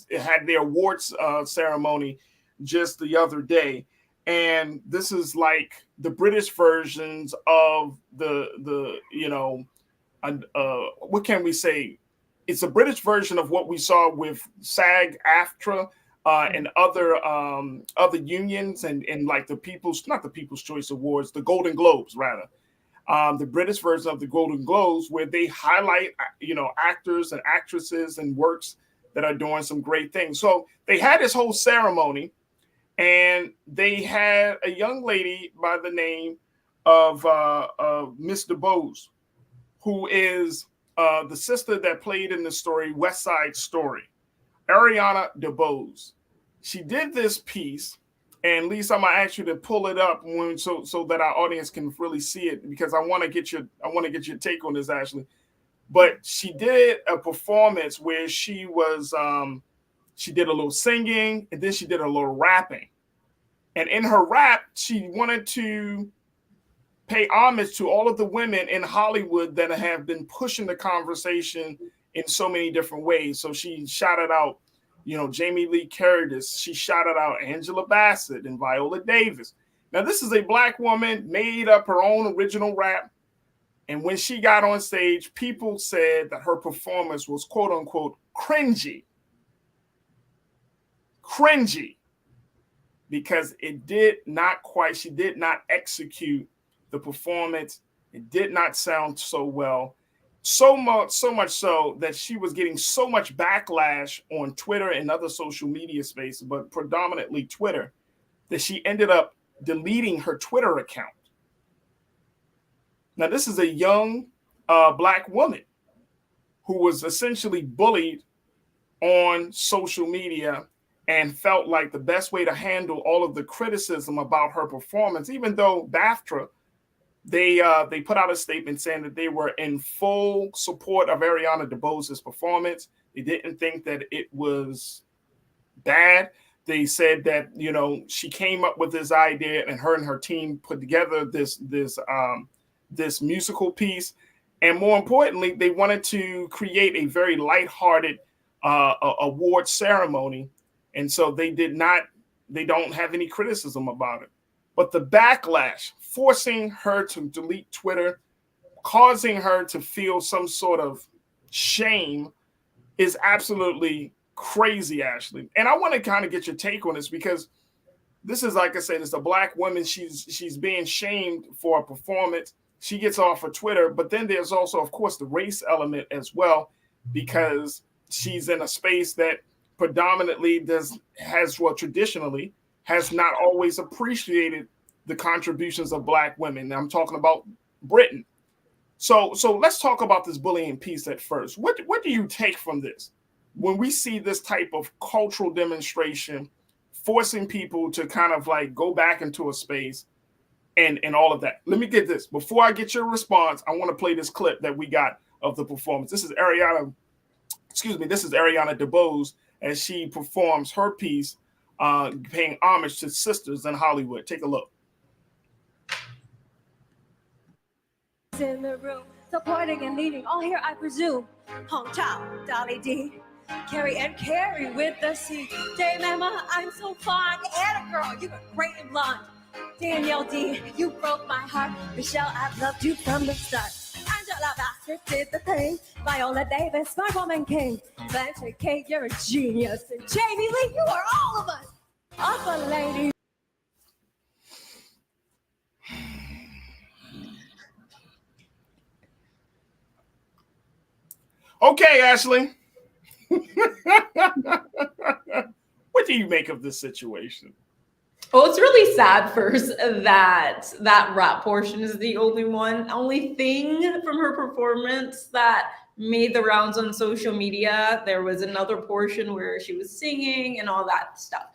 it had their awards ceremony just the other day, and this is like the British versions of the what can we say? It's a British version of what we saw with SAG-AFTRA and other unions and like the People's Choice Awards, the Golden Globes rather. The British version of the Golden Globes, where they highlight, actors and actresses and works that are doing some great things. So they had this whole ceremony, and they had a young lady by the name of Miss DeBose, who is the sister that played in the story West Side Story, Ariana DeBose. She did this piece. And Lisa, I'm gonna ask you to pull it up so that our audience can really see it, because I want to get your take on this, Ashley. But she did a performance where she did a little singing and then she did a little rapping. And in her rap, she wanted to pay homage to all of the women in Hollywood that have been pushing the conversation in so many different ways. So she shouted out, Jamie Lee Curtis. She shouted out Angela Bassett and Viola Davis. Now, this is a Black woman, made up her own original rap. And when she got on stage, people said that her performance was, quote unquote, cringy. Cringy. Because she did not execute the performance. It did not sound so well. So much so that she was getting so much backlash on Twitter and other social media spaces, but predominantly Twitter, that she ended up deleting her Twitter account. Now, this is a young Black woman who was essentially bullied on social media and felt like the best way to handle all of the criticism about her performance, even though BAFTA, they put out a statement saying that they were in full support of Ariana DeBose's performance. They didn't think that it was bad. They said that, she came up with this idea and her team put together this musical piece. And more importantly, they wanted to create a very lighthearted award ceremony. And so they don't have any criticism about it. But the backlash, forcing her to delete Twitter, causing her to feel some sort of shame, is absolutely crazy, Ashley. And I want to kind of get your take on this, because this is, like I said, it's a Black woman. She's being shamed for a performance. She gets off of Twitter. But then there's also, of course, the race element as well, because she's in a space that predominantly traditionally has not always appreciated the contributions of Black women. Now, I'm talking about Britain. So let's talk about this bullying piece at first. What do you take from this when we see this type of cultural demonstration forcing people to kind of like go back into a space and all of that? Let me get this. Before I get your response, I want to play this clip that we got of the performance. This is Ariana DeBose as she performs her piece, paying homage to sisters in Hollywood. Take a look. In the room, supporting and leading, all here I presume. Hong Chow, Dolly D, Carrie and Carrie with the C. Dame Emma, I'm so fond. Anna girl, you were great and blonde. Danielle D, you broke my heart. Michelle, I've loved you from the start. Angela Bassett did the thing. Viola Davis, my woman king. Blanche Kate, you're a genius. And Jamie Lee, you are all of us. Upper lady. Okay, Ashley. What What do you make of this situation? Well, it's really sad first that rap portion is the only thing from her performance that made the rounds on social media. There was another portion where she was singing and all that stuff.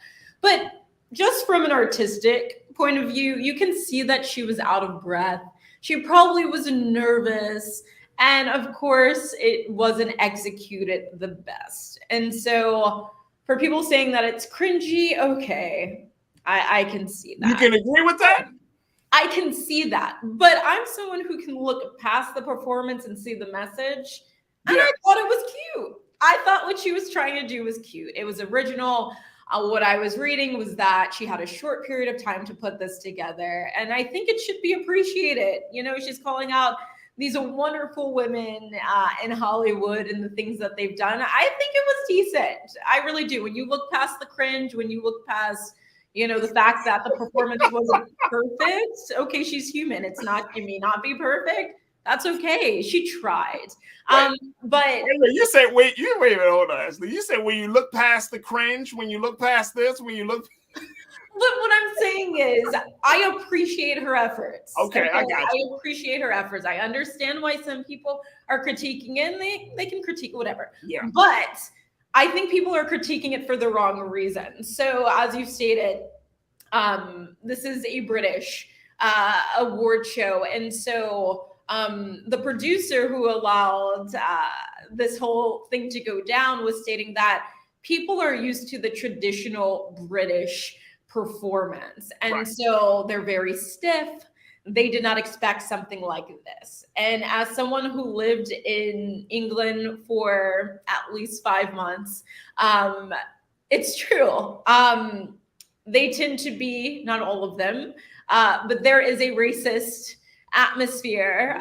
But just from an artistic point of view, you can see that she was out of breath. She probably was nervous. And of course, it wasn't executed the best. And so for people saying that it's cringy, okay, I can see that. You can agree with that? I can see that. But I'm someone who can look past the performance and see the message. And I thought it was cute. I thought what she was trying to do was cute. It was original. What I was reading was that she had a short period of time to put this together. And I think it should be appreciated. You know, she's calling out these wonderful women in Hollywood and the things that they've done. I think it was decent. I really do. When you look past the cringe, when you look past, you know, the fact that the performance wasn't perfect. Okay, she's human. It may not be perfect. That's okay. She tried. But you say, wait a minute, hold on, Ashley. You said when you look past the cringe, when you look past this, when you look. But what I'm saying is, I appreciate her efforts. Okay, I got you. I appreciate her efforts. I understand why some people are critiquing it, and they can critique whatever. Yeah. But I think people are critiquing it for the wrong reason. So as you stated, this is a British award show. And so the producer who allowed this whole thing to go down was stating that people are used to the traditional British performance. And so they're very stiff. They did not expect something like this. And as someone who lived in England for at least 5 months, it's true. They tend to be, not all of them, but there is a racist atmosphere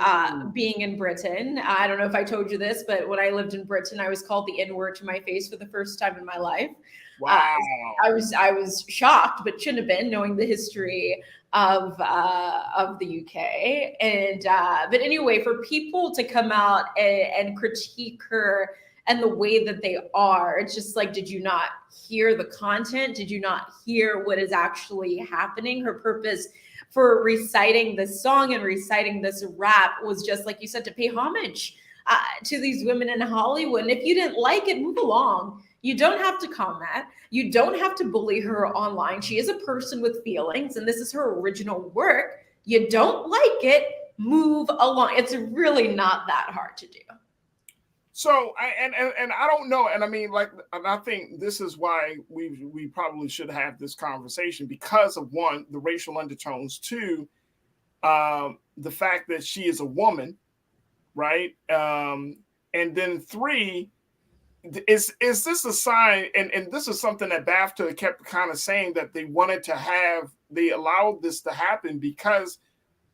being in Britain. I don't know if I told you this, but when I lived in Britain, I was called the N-word to my face for the first time in my life. Wow. I was shocked, but shouldn't have been, knowing the history of the UK. And but anyway, for people to come out and critique her and the way that they are, it's just like, did you not hear the content? Did you not hear what is actually happening? Her purpose for reciting this song and reciting this rap was just, like you said, to pay homage to these women in Hollywood. And if you didn't like it, move along. You don't have to comment. You don't have to bully her online. She is a person with feelings, and this is her original work. You don't like it, move along. It's really not that hard to do. So, and I don't know, and I mean, like, and I think this is why we probably should have this conversation, because of, one, the racial undertones, two, the fact that she is a woman, right? And then three, is this a sign? And this is something that BAFTA kept kind of saying, that they wanted to have, they allowed this to happen because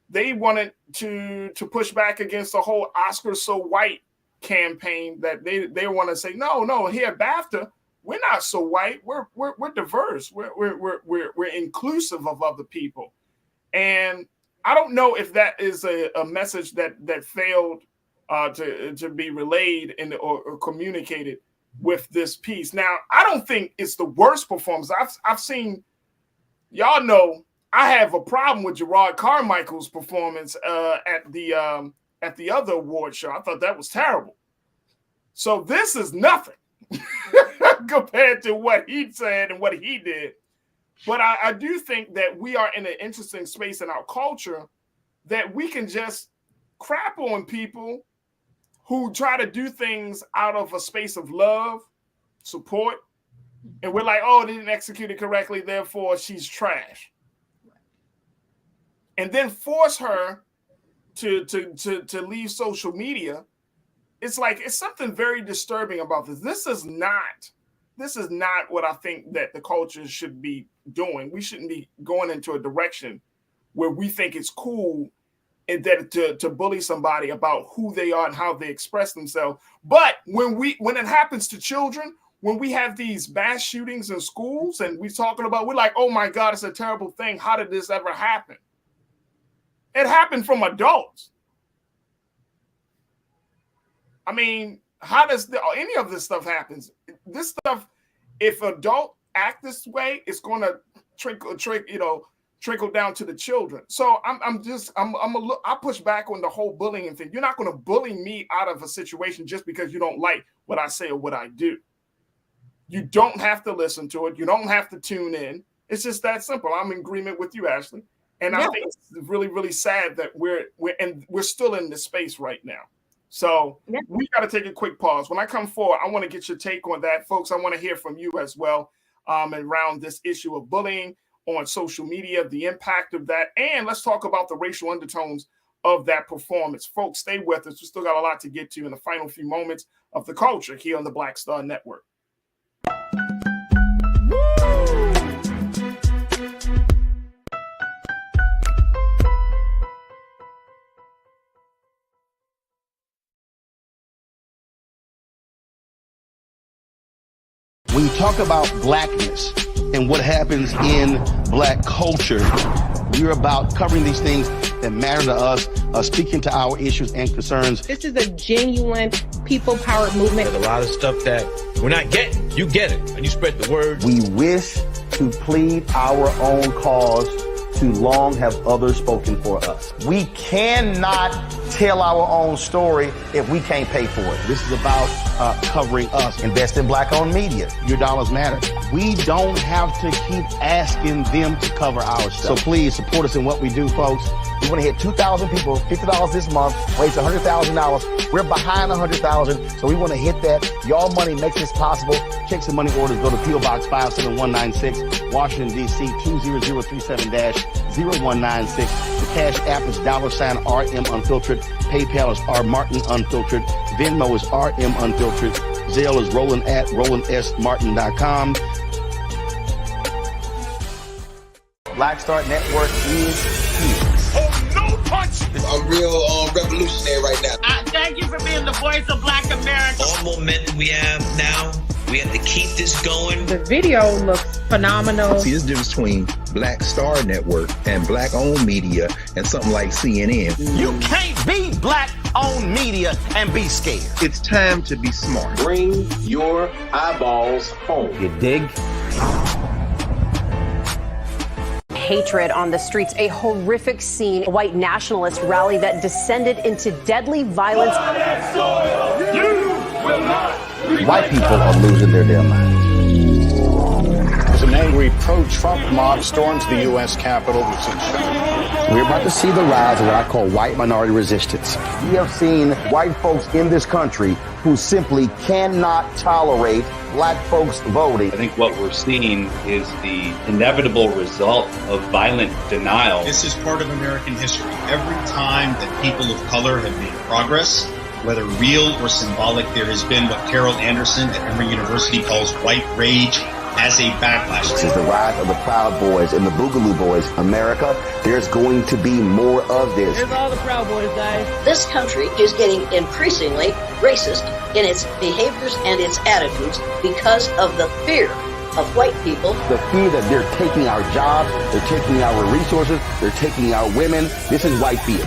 they wanted to push back against the whole Oscar so white campaign, that they want to say, no, here at BAFTA, we're not so white, we're diverse, we're inclusive of other people. And I don't know if that is a message that failed to be relayed or communicated with this piece. Now, I don't think it's the worst performance. I've seen, y'all know, I have a problem with Gerard Carmichael's performance at the other award show. I thought that was terrible. So this is nothing compared to what he said and what he did. But I do think that we are in an interesting space in our culture that we can just crap on people who try to do things out of a space of love, support, and we're like, oh, they didn't execute it correctly, therefore she's trash. And then force her to leave social media. It's like, it's something very disturbing about this. This is not what I think that the culture should be doing. We shouldn't be going into a direction where we think it's cool and that to bully somebody about who they are and how they express themselves. But when it happens to children, when we have these mass shootings in schools and we're like, oh my God, it's a terrible thing. How did this ever happen? It happened from adults. I mean, how does any of this stuff happens? This stuff, if adult act this way, it's going to trickle down to the children. So I push back on the whole bullying thing. You're not going to bully me out of a situation just because you don't like what I say or what I do. You don't have to listen to it. You don't have to tune in. It's just that simple. I'm in agreement with you, Ashley. And I think it's really, really sad that we're still in this space right now. So we got to take a quick pause. When I come forward, I want to get your take on that, folks. I want to hear from you as well around this issue of bullying on social media, the impact of that, and let's talk about the racial undertones of that performance. Folks, stay with us. We still got a lot to get to in the final few moments of the culture here on the Black Star Network. When you talk about blackness and what happens in black culture, we're about covering these things that matter to us, speaking to our issues and concerns. This is a genuine people-powered movement. There's a lot of stuff that we're not getting. You get it, and you spread the word. We wish to plead our own cause. Too long have others spoken for us. We cannot tell our own story if we can't pay for it. This is about covering us. Invest in black-owned media. Your dollars matter. We don't have to keep asking them to cover our stuff. So please support us in what we do, folks. We want to hit 2,000 people, $50 this month, raise $100,000. We're behind 100,000, so we want to hit that. Y'all money makes this possible. Checks and money orders go to P.O. Box 57196, Washington, D.C. 20037-0196. The Cash App is $RM Unfiltered. PayPal is R Martin Unfiltered. Venmo is RM Unfiltered. Zelle is Roland at RolandSMartin.com. Black Star Network is here. Oh, no punch! I'm real revolutionary right now. Thank you for being the voice of Black America. All momentum we have now, we have to keep this going. The video looks phenomenal. See, there's a difference between Black Star Network and black-owned media and something like CNN. You can't be black-owned media and be scared. It's time to be smart. Bring your eyeballs home. You dig? Hatred on the streets, a horrific scene, a white nationalist rally that descended into deadly violence. White people are losing their damn minds. As an angry pro-Trump mob storms the U.S. Capitol, we're about to see the rise of what I call white minority resistance. We have seen white folks in this country who simply cannot tolerate black folks voting. I think what we're seeing is the inevitable result of violent denial. This is part of American history. Every time that people of color have made progress, whether real or symbolic, there has been what Carol Anderson at Emory University calls white rage as a backlash. This is the rise of the Proud Boys and the Boogaloo Boys. America, there's going to be more of this. Here's all the Proud Boys, guys. This country is getting increasingly racist in its behaviors and its attitudes because of the fear of white people. The fear that they're taking our jobs, they're taking our resources, they're taking our women. This is white fear.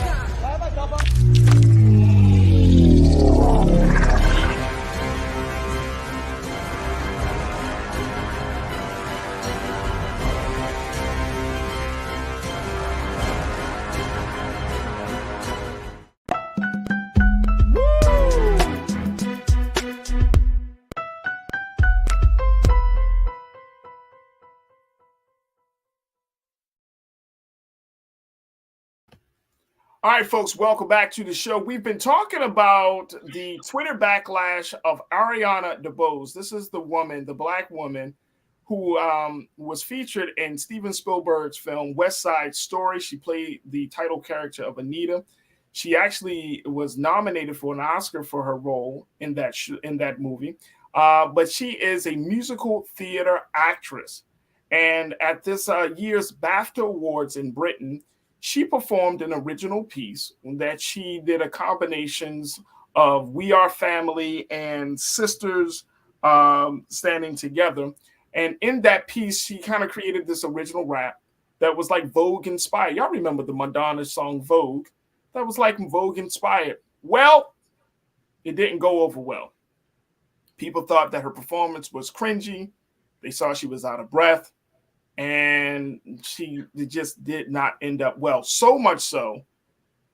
All right, folks, welcome back to the show. We've been talking about the Twitter backlash of Ariana DeBose. This is the woman, the black woman, who was featured in Steven Spielberg's film West Side Story. She played the title character of Anita. She actually was nominated for an Oscar for her role in that movie. But she is a musical theater actress. And at this year's BAFTA Awards in Britain, she performed an original piece that she did a combinations of We Are Family and Sisters standing together. And in that piece, she kind of created this original rap that was like Vogue inspired. Y'all remember the Madonna song Vogue? That was like Vogue inspired. Well, it didn't go over well. People thought that her performance was cringy. They saw she was out of breath, and it just did not end up well. So much so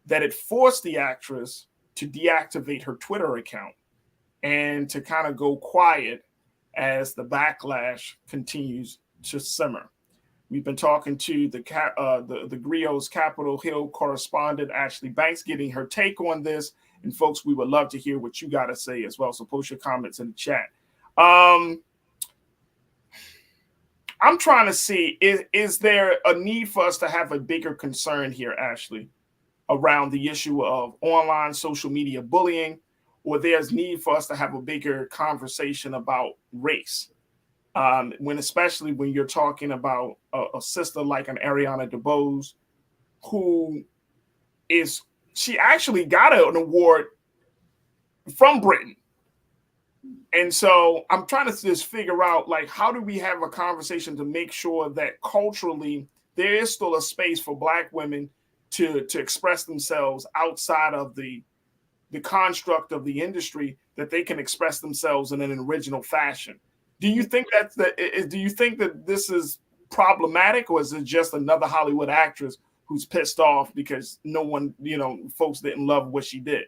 that it forced the actress to deactivate her Twitter account and to kind of go quiet as the backlash continues to simmer. We've been talking to the Grio's Capitol Hill correspondent, Ashley Banks, getting her take on this. And folks, we would love to hear what you got to say as well. So post your comments in the chat. I'm trying to see, is there a need for us to have a bigger concern here, Ashley, around the issue of online social media bullying, or there's need for us to have a bigger conversation about race? Especially when you're talking about a sister like an Ariana DeBose, she actually got an award from Britain. And so I'm trying to just figure out, like, how do we have a conversation to make sure that culturally there is still a space for Black women to express themselves outside of the construct of the industry, that they can express themselves in an original fashion. Do you think that this is problematic, or is it just another Hollywood actress who's pissed off because no one, folks didn't love what she did?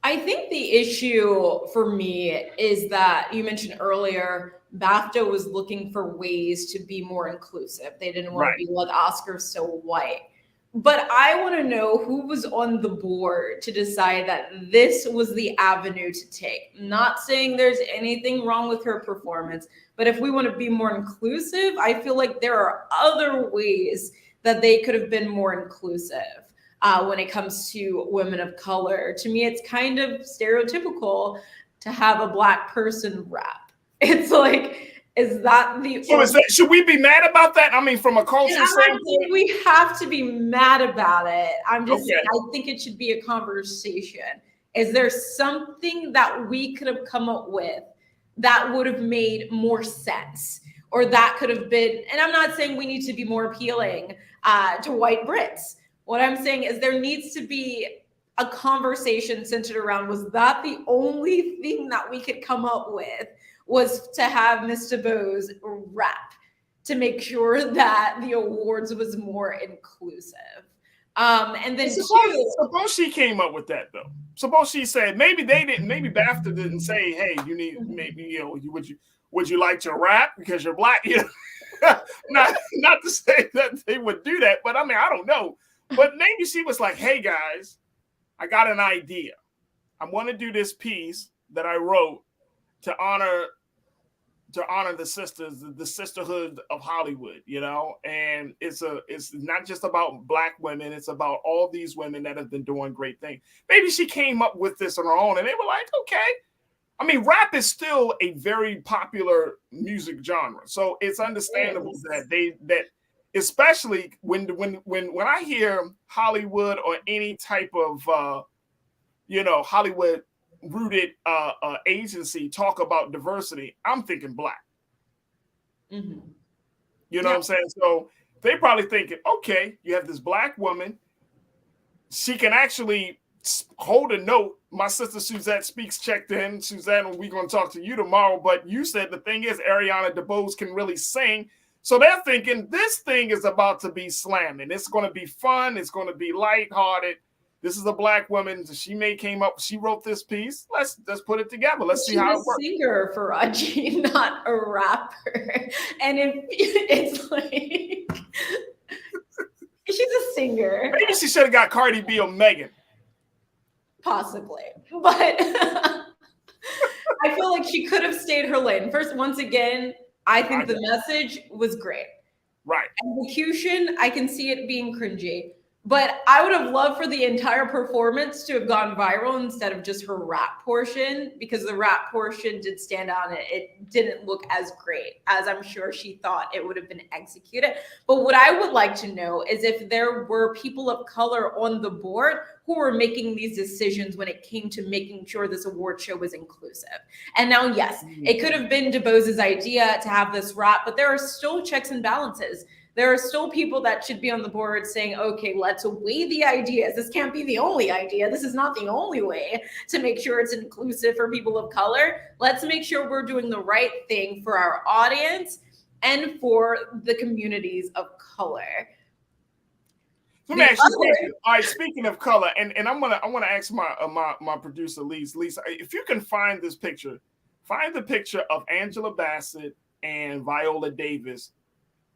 I think the issue for me is that you mentioned earlier, BAFTA was looking for ways to be more inclusive. They didn't want to be like Oscars so white. But I want to know who was on the board to decide that this was the avenue to take. Not saying there's anything wrong with her performance, but if we want to be more inclusive, I feel like there are other ways that they could have been more inclusive when it comes to women of color. To me, it's kind of stereotypical to have a Black person rap. It's like, is that the... So should we be mad about that? I mean, from a cultural standpoint? We have to be mad about it. I'm just saying, I think it should be a conversation. Is there something that we could have come up with that would have made more sense? Or that could have been, and I'm not saying we need to be more appealing to white Brits. What I'm saying is there needs to be a conversation centered around, was that the only thing that we could come up with, was to have Miss DeBose rap to make sure that the awards was more inclusive. And then suppose she came up with that though. Suppose she said, maybe BAFTA didn't say, hey, you need, maybe, would you like to rap because you're Black? Not to say that they would do that, but I mean, I don't know. But maybe she was like, hey guys, I got an idea. I want to do this piece that I wrote to honor the sisters, the sisterhood of Hollywood, and it's not just about Black women, it's about all these women that have been doing great things. Maybe she came up with this on her own and they were like, okay. I mean, rap is still a very popular music genre, so it's understandable that especially when I hear Hollywood or any type of Hollywood rooted agency talk about diversity, I'm thinking Black. Mm-hmm. What I'm saying? So they probably thinking, okay, you have this Black woman, she can actually hold a note. My sister Suzette Speaks checked in. Suzette, we're going to talk to you tomorrow, but you said the thing is Ariana DeBose can really sing. So they're thinking this thing is about to be slamming. It's going to be fun. It's going to be lighthearted. This is a Black woman. She wrote this piece. Let's put it together. Let's see how it works. She's a singer, Farajii, not a rapper. And it's like, she's a singer. Maybe she should have got Cardi B or Megan. Possibly. But I feel like she could have stayed her lane. First, once again, I think the message was great. Right. Execution, I can see it being cringy. But I would have loved for the entire performance to have gone viral instead of just her rap portion, because the rap portion did stand out and it didn't look as great as I'm sure she thought it would have been executed. But what I would like to know is if there were people of color on the board who were making these decisions when it came to making sure this award show was inclusive. And now, yes, it could have been DeBose's idea to have this rap, but there are still checks and balances. There are still people that should be on the board saying, okay, let's weigh the ideas. This can't be the only idea. This is not the only way to make sure it's inclusive for people of color. Let's make sure we're doing the right thing for our audience and for the communities of color. Let me ask you a question. All right, speaking of color, and I want to ask my producer Lisa, if you can find this picture, find the picture of Angela Bassett and Viola Davis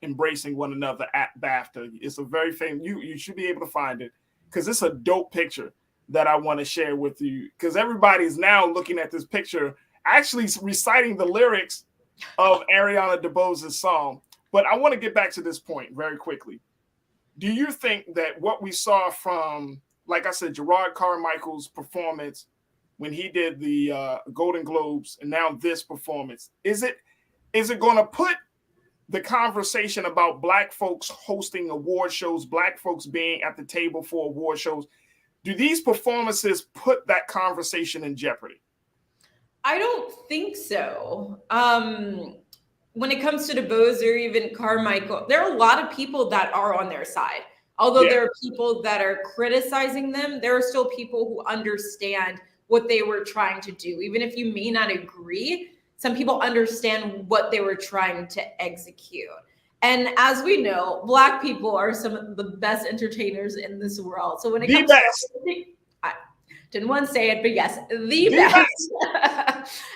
embracing one another at BAFTA. It's a very famous. You should be able to find it because it's a dope picture that I want to share with you. Because everybody's now looking at this picture, actually reciting the lyrics of Ariana DeBose's song. But I want to get back to this point very quickly. Do you think that what we saw from, like I said, Gerard Carmichael's performance when he did the Golden Globes and now this performance, is it going to put the conversation about Black folks hosting award shows, Black folks being at the table for award shows, do these performances put that conversation in jeopardy? I don't think so. When it comes to DeBose or even Carmichael, there are a lot of people that are on their side. Although there are people that are criticizing them, there are still people who understand what they were trying to do. Even if you may not agree, some people understand what they were trying to execute. And as we know, Black people are some of the best entertainers in this world. So when it comes to, I didn't want to say it, but yes, the best.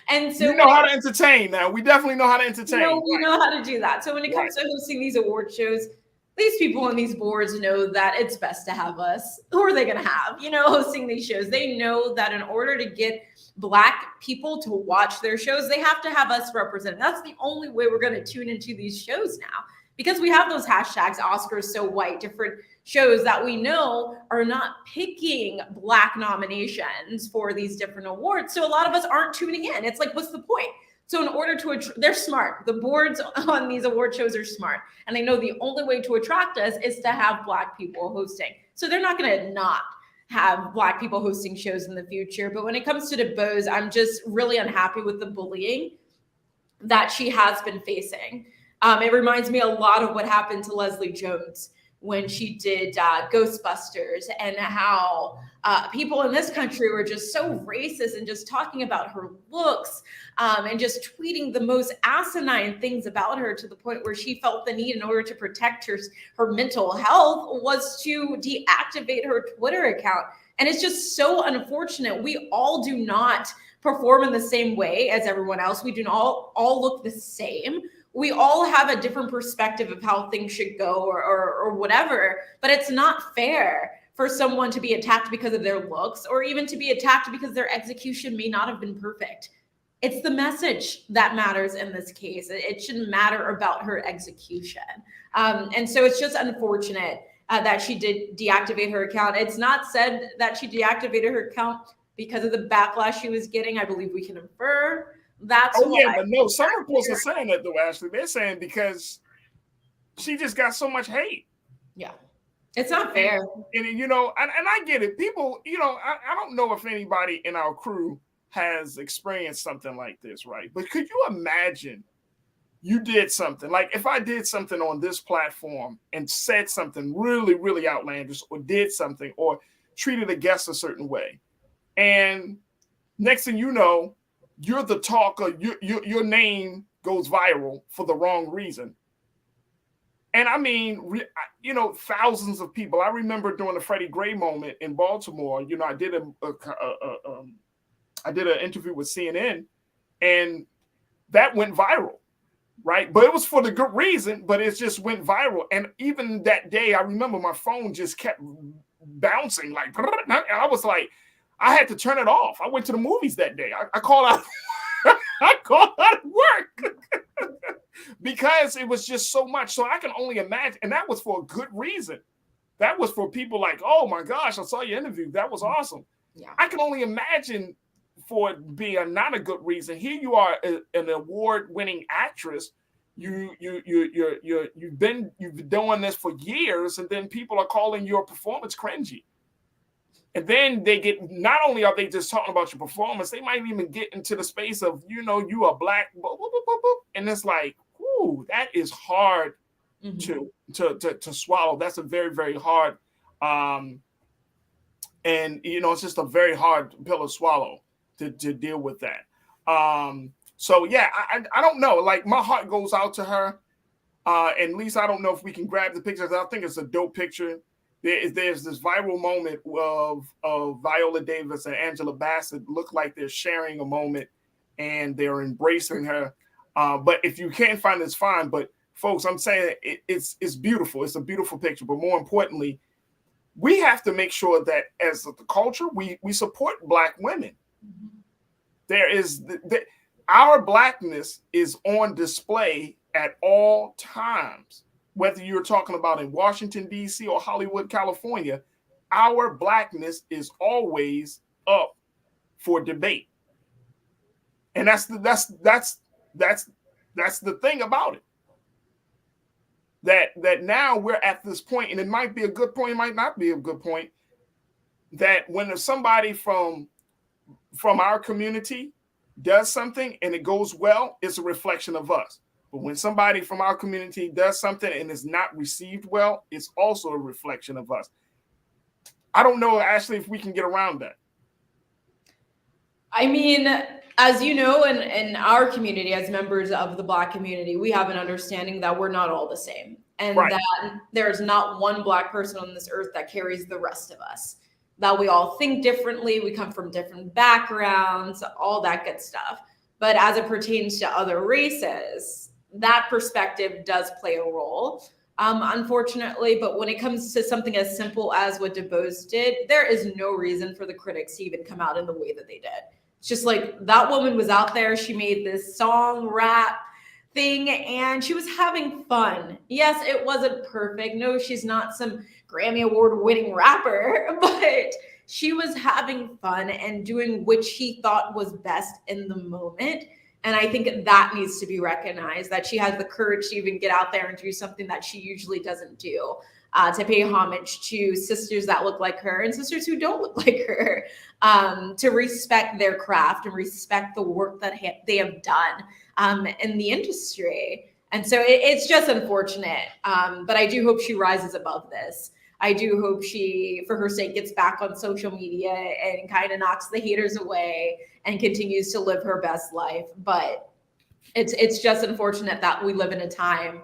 And so you know how to entertain now. We definitely know how to entertain. We know how to do that. So when it comes to hosting these award shows, these people on these boards know that it's best to have us. Who are they going to have, hosting these shows? They know that in order to get Black people to watch their shows, they have to have us represented. That's the only way we're going to tune into these shows now, because we have those hashtags, Oscars so white, different shows that we know are not picking Black nominations for these different awards. So a lot of us aren't tuning in. It's like, what's the point? So in order to, they're smart. The boards on these award shows are smart. And they know the only way to attract us is to have Black people hosting. So they're not going to not have Black people hosting shows in the future. But when it comes to DeBose, I'm just really unhappy with the bullying that she has been facing. It reminds me a lot of what happened to Leslie Jones when she did Ghostbusters, and how people in this country were just so racist and just talking about her looks and just tweeting the most asinine things about her, to the point where she felt the need, in order to protect her mental health, was to deactivate her Twitter account. And it's just so unfortunate. We all do not perform in the same way as everyone else. We do not all look the same. We all have a different perspective of how things should go or whatever, but it's not fair for someone to be attacked because of their looks, or even to be attacked because their execution may not have been perfect. It's the message that matters in this case. It shouldn't matter about her execution. And so it's just unfortunate that she did deactivate her account. It's not said that she deactivated her account because of the backlash she was getting. I believe we can infer that's yeah, but no, some reports are saying that though, Ashley. They're saying because she just got so much hate. Yeah. It's not fair. And I get it. People, I don't know if anybody in our crew has experienced something like this, right? But could you imagine you did something, like if I did something on this platform and said something really, really outlandish, or did something, or treated a guest a certain way, and next thing you know, you're the talker, your name goes viral for the wrong reason. And I mean, thousands of people. I remember during the Freddie Gray moment in Baltimore, I did I did an interview with CNN, and that went viral, right? But it was for the good reason, but it just went viral. And even that day, I remember my phone just kept bouncing, and I was like, I had to turn it off. I went to the movies that day. I called out. I called out of work because it was just so much. So I can only imagine, and that was for a good reason. That was for people like, oh my gosh, I saw your interview. That was awesome. Yeah. I can only imagine for it being not a good reason. Here you are, an award-winning actress. You've been doing this for years, and then people are calling your performance cringy. And then they get, not only are they just talking about your performance, they might even get into the space of, you are Black, and it's like, whoo, that is hard to swallow. That's a very, very hard, and it's just a very hard pill to swallow to deal with that. So yeah, I don't know. Like, my heart goes out to her. And Lisa, I don't know if we can grab the pictures. I think it's a dope picture. There's this viral moment of Viola Davis and Angela Bassett look like they're sharing a moment and they're embracing her. But if you can't find it, it's fine. But folks, I'm saying it's beautiful. It's a beautiful picture. But more importantly, we have to make sure that as the culture, we support Black women. There is our Blackness is on display at all times, whether you're talking about in Washington, D.C. or Hollywood, California. Our Blackness is always up for debate. And that's the thing about it. That now we're at this point, and it might be a good point, it might not be a good point, that when there's somebody from our community does something and it goes well, it's a reflection of us. But when somebody from our community does something and is not received well, it's also a reflection of us. I don't know, Ashley, if we can get around that. I mean, as you know, in our community, as members of the Black community, we have an understanding that we're not all the same, and that there's not one Black person on this earth that carries the rest of us, that we all think differently, we come from different backgrounds, all that good stuff. But as it pertains to other races, that perspective does play a role, unfortunately. But when it comes to something as simple as what DuBose did, there is no reason for the critics to even come out in the way that they did. It's just like, that woman was out there, she made this song rap thing and she was having fun. Yes, it wasn't perfect. No, she's not some Grammy Award winning rapper, but she was having fun and doing what she thought was best in the moment. And I think that needs to be recognized, that she has the courage to even get out there and do something that she usually doesn't do, to pay homage to sisters that look like her and sisters who don't look like her, to respect their craft and respect the work that they have done in the industry. And so it's just unfortunate. But I do hope she rises above this. I do hope she, for her sake, gets back on social media and kind of knocks the haters away and continues to live her best life. But it's just unfortunate that we live in a time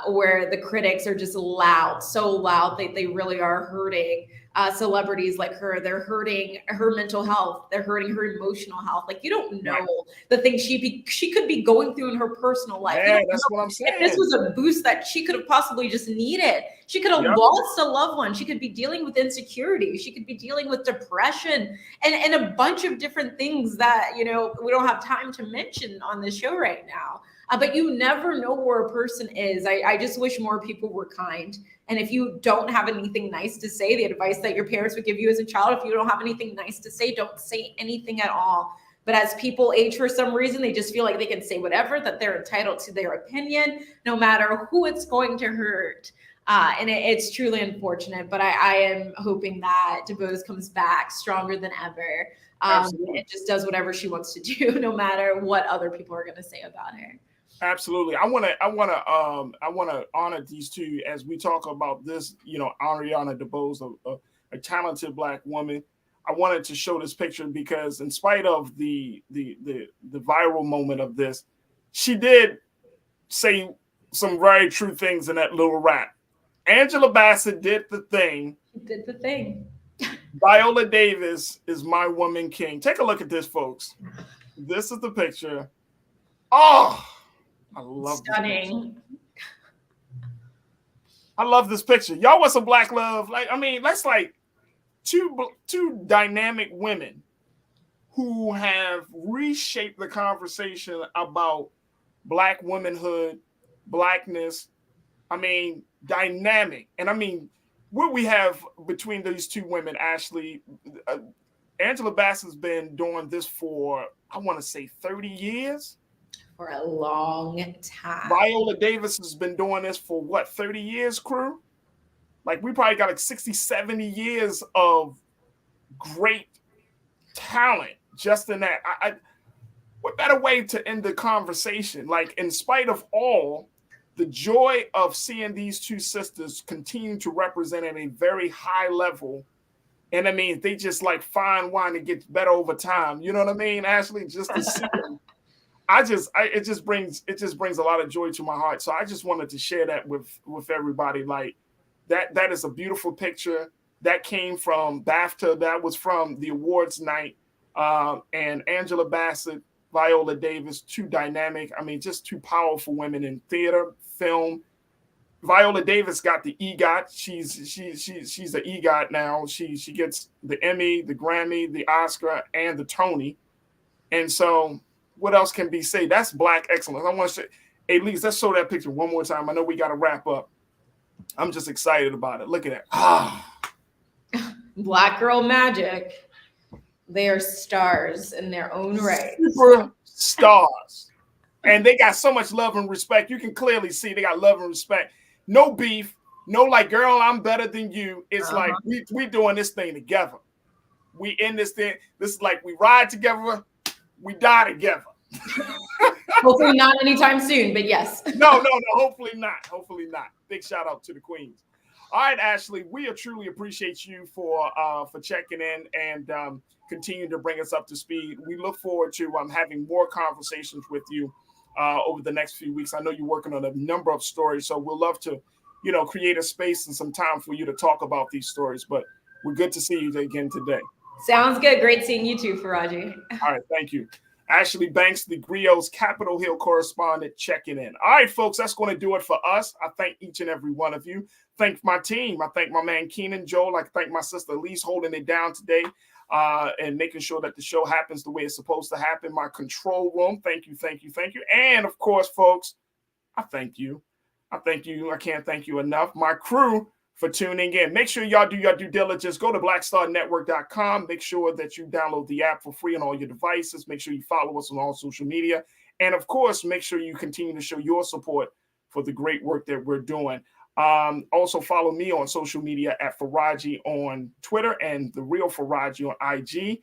where the critics are just loud, so loud that they really are hurting celebrities like her. They're hurting her mental health. They're hurting her emotional health. Like, you don't know the things she could be going through in her personal life. Yeah, that's what I'm saying. If this was a boost that she could have possibly just needed. She could have lost a loved one. She could be dealing with insecurity. She could be dealing with depression and a bunch of different things that, we don't have time to mention on this show right now. But you never know where a person is. I just wish more people were kind. And if you don't have anything nice to say, the advice that your parents would give you as a child, if you don't have anything nice to say, don't say anything at all. But as people age, for some reason, they just feel like they can say whatever, that they're entitled to their opinion, no matter who it's going to hurt. And it's truly unfortunate. But I am hoping that DuBose comes back stronger than ever. It just does whatever she wants to do, no matter what other people are going to say about her. Absolutely. I want to honor these two as we talk about this, Ariana DuBose, a talented Black woman. I wanted to show this picture because in spite of the viral moment of this, she did say some very true things in that little rap. Angela Bassett did the thing. She did the thing. Viola Davis is my woman king. Take a look at this, folks. This is the picture. Oh, I love stunning. I love this picture. Y'all want some Black love? That's like two dynamic women who have reshaped the conversation about Black womanhood, Blackness. Dynamic. And what we have between these two women, Ashley, Angela Bassett's been doing this for, I want to say 30 years. For a long time. Viola Davis has been doing this for 30 years, crew? Like, we probably got 60, 70 years of great talent just in that. What better way to end the conversation? Like, in spite of all, the joy of seeing these two sisters continue to represent at a very high level. And I mean, they just like fine wine, it gets better over time. You know what I mean, Ashley? Just to see them. It just brings a lot of joy to my heart. So I just wanted to share that with everybody. Like that is a beautiful picture that came from BAFTA. That was from the awards night. And Angela Bassett, Viola Davis, two dynamic. I mean, just two powerful women in theater, film. Viola Davis got the EGOT. She's an EGOT now. She gets the Emmy, the Grammy, the Oscar, and the Tony. And so, what else can be said? That's Black excellence. I want to say, hey, Lise, let's show that picture one more time. I know we got to wrap up. I'm just excited about it. Look at that. Black girl magic. They are stars in their own right. Super stars. And they got so much love and respect. You can clearly see they got love and respect. No beef. No like, girl, I'm better than you. It's like we doing this thing together. We in this thing. This is like we ride together. We die together. Hopefully not anytime soon, but yes. No. Hopefully not. Hopefully not. Big shout out to the queens. All right, Ashley, we truly appreciate you for checking in and continuing to bring us up to speed. We look forward to having more conversations with you over the next few weeks. I know you're working on a number of stories, so we'll love to, create a space and some time for you to talk about these stories. But we're good to see you again today. Sounds good. Great seeing you too, Farajii. All right, thank you. Ashley Banks, the Grio's Capitol Hill correspondent, checking in. All right, folks, that's going to do it for us. I thank each and every one of you. Thank my team. I thank my man Keenan Joel. I thank my sister Elise holding it down today and making sure that the show happens the way it's supposed to happen. My control room. Thank you. And of course, folks, I thank you. I can't thank you enough. My crew for tuning in. Make sure y'all do your due diligence. Go to blackstarnetwork.com. Make sure that you download the app for free on all your devices. Make sure you follow us on all social media. And of course, make sure you continue to show your support for the great work that we're doing. Also follow me on social media at Farajii on Twitter and The Real Farajii on IG.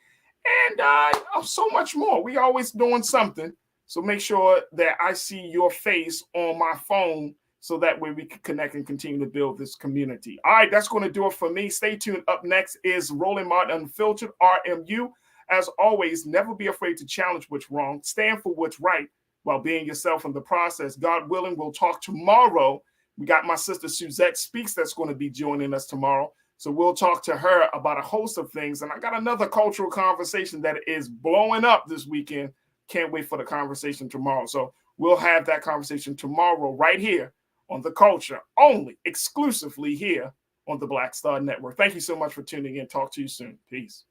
And so much more. We always doing something. So make sure that I see your face on my phone so that way we can connect and continue to build this community. All right, that's going to do it for me. Stay tuned. Up next is Roland Martin Unfiltered, RMU. As always, never be afraid to challenge what's wrong. Stand for what's right while being yourself in the process. God willing, we'll talk tomorrow. We got my sister Suzette Speaks that's going to be joining us tomorrow. So we'll talk to her about a host of things. And I got another cultural conversation that is blowing up this weekend. Can't wait for the conversation tomorrow. So we'll have that conversation tomorrow right here on The Culture, only exclusively here on the Black Star Network. Thank you so much for tuning in. Talk to you soon. Peace.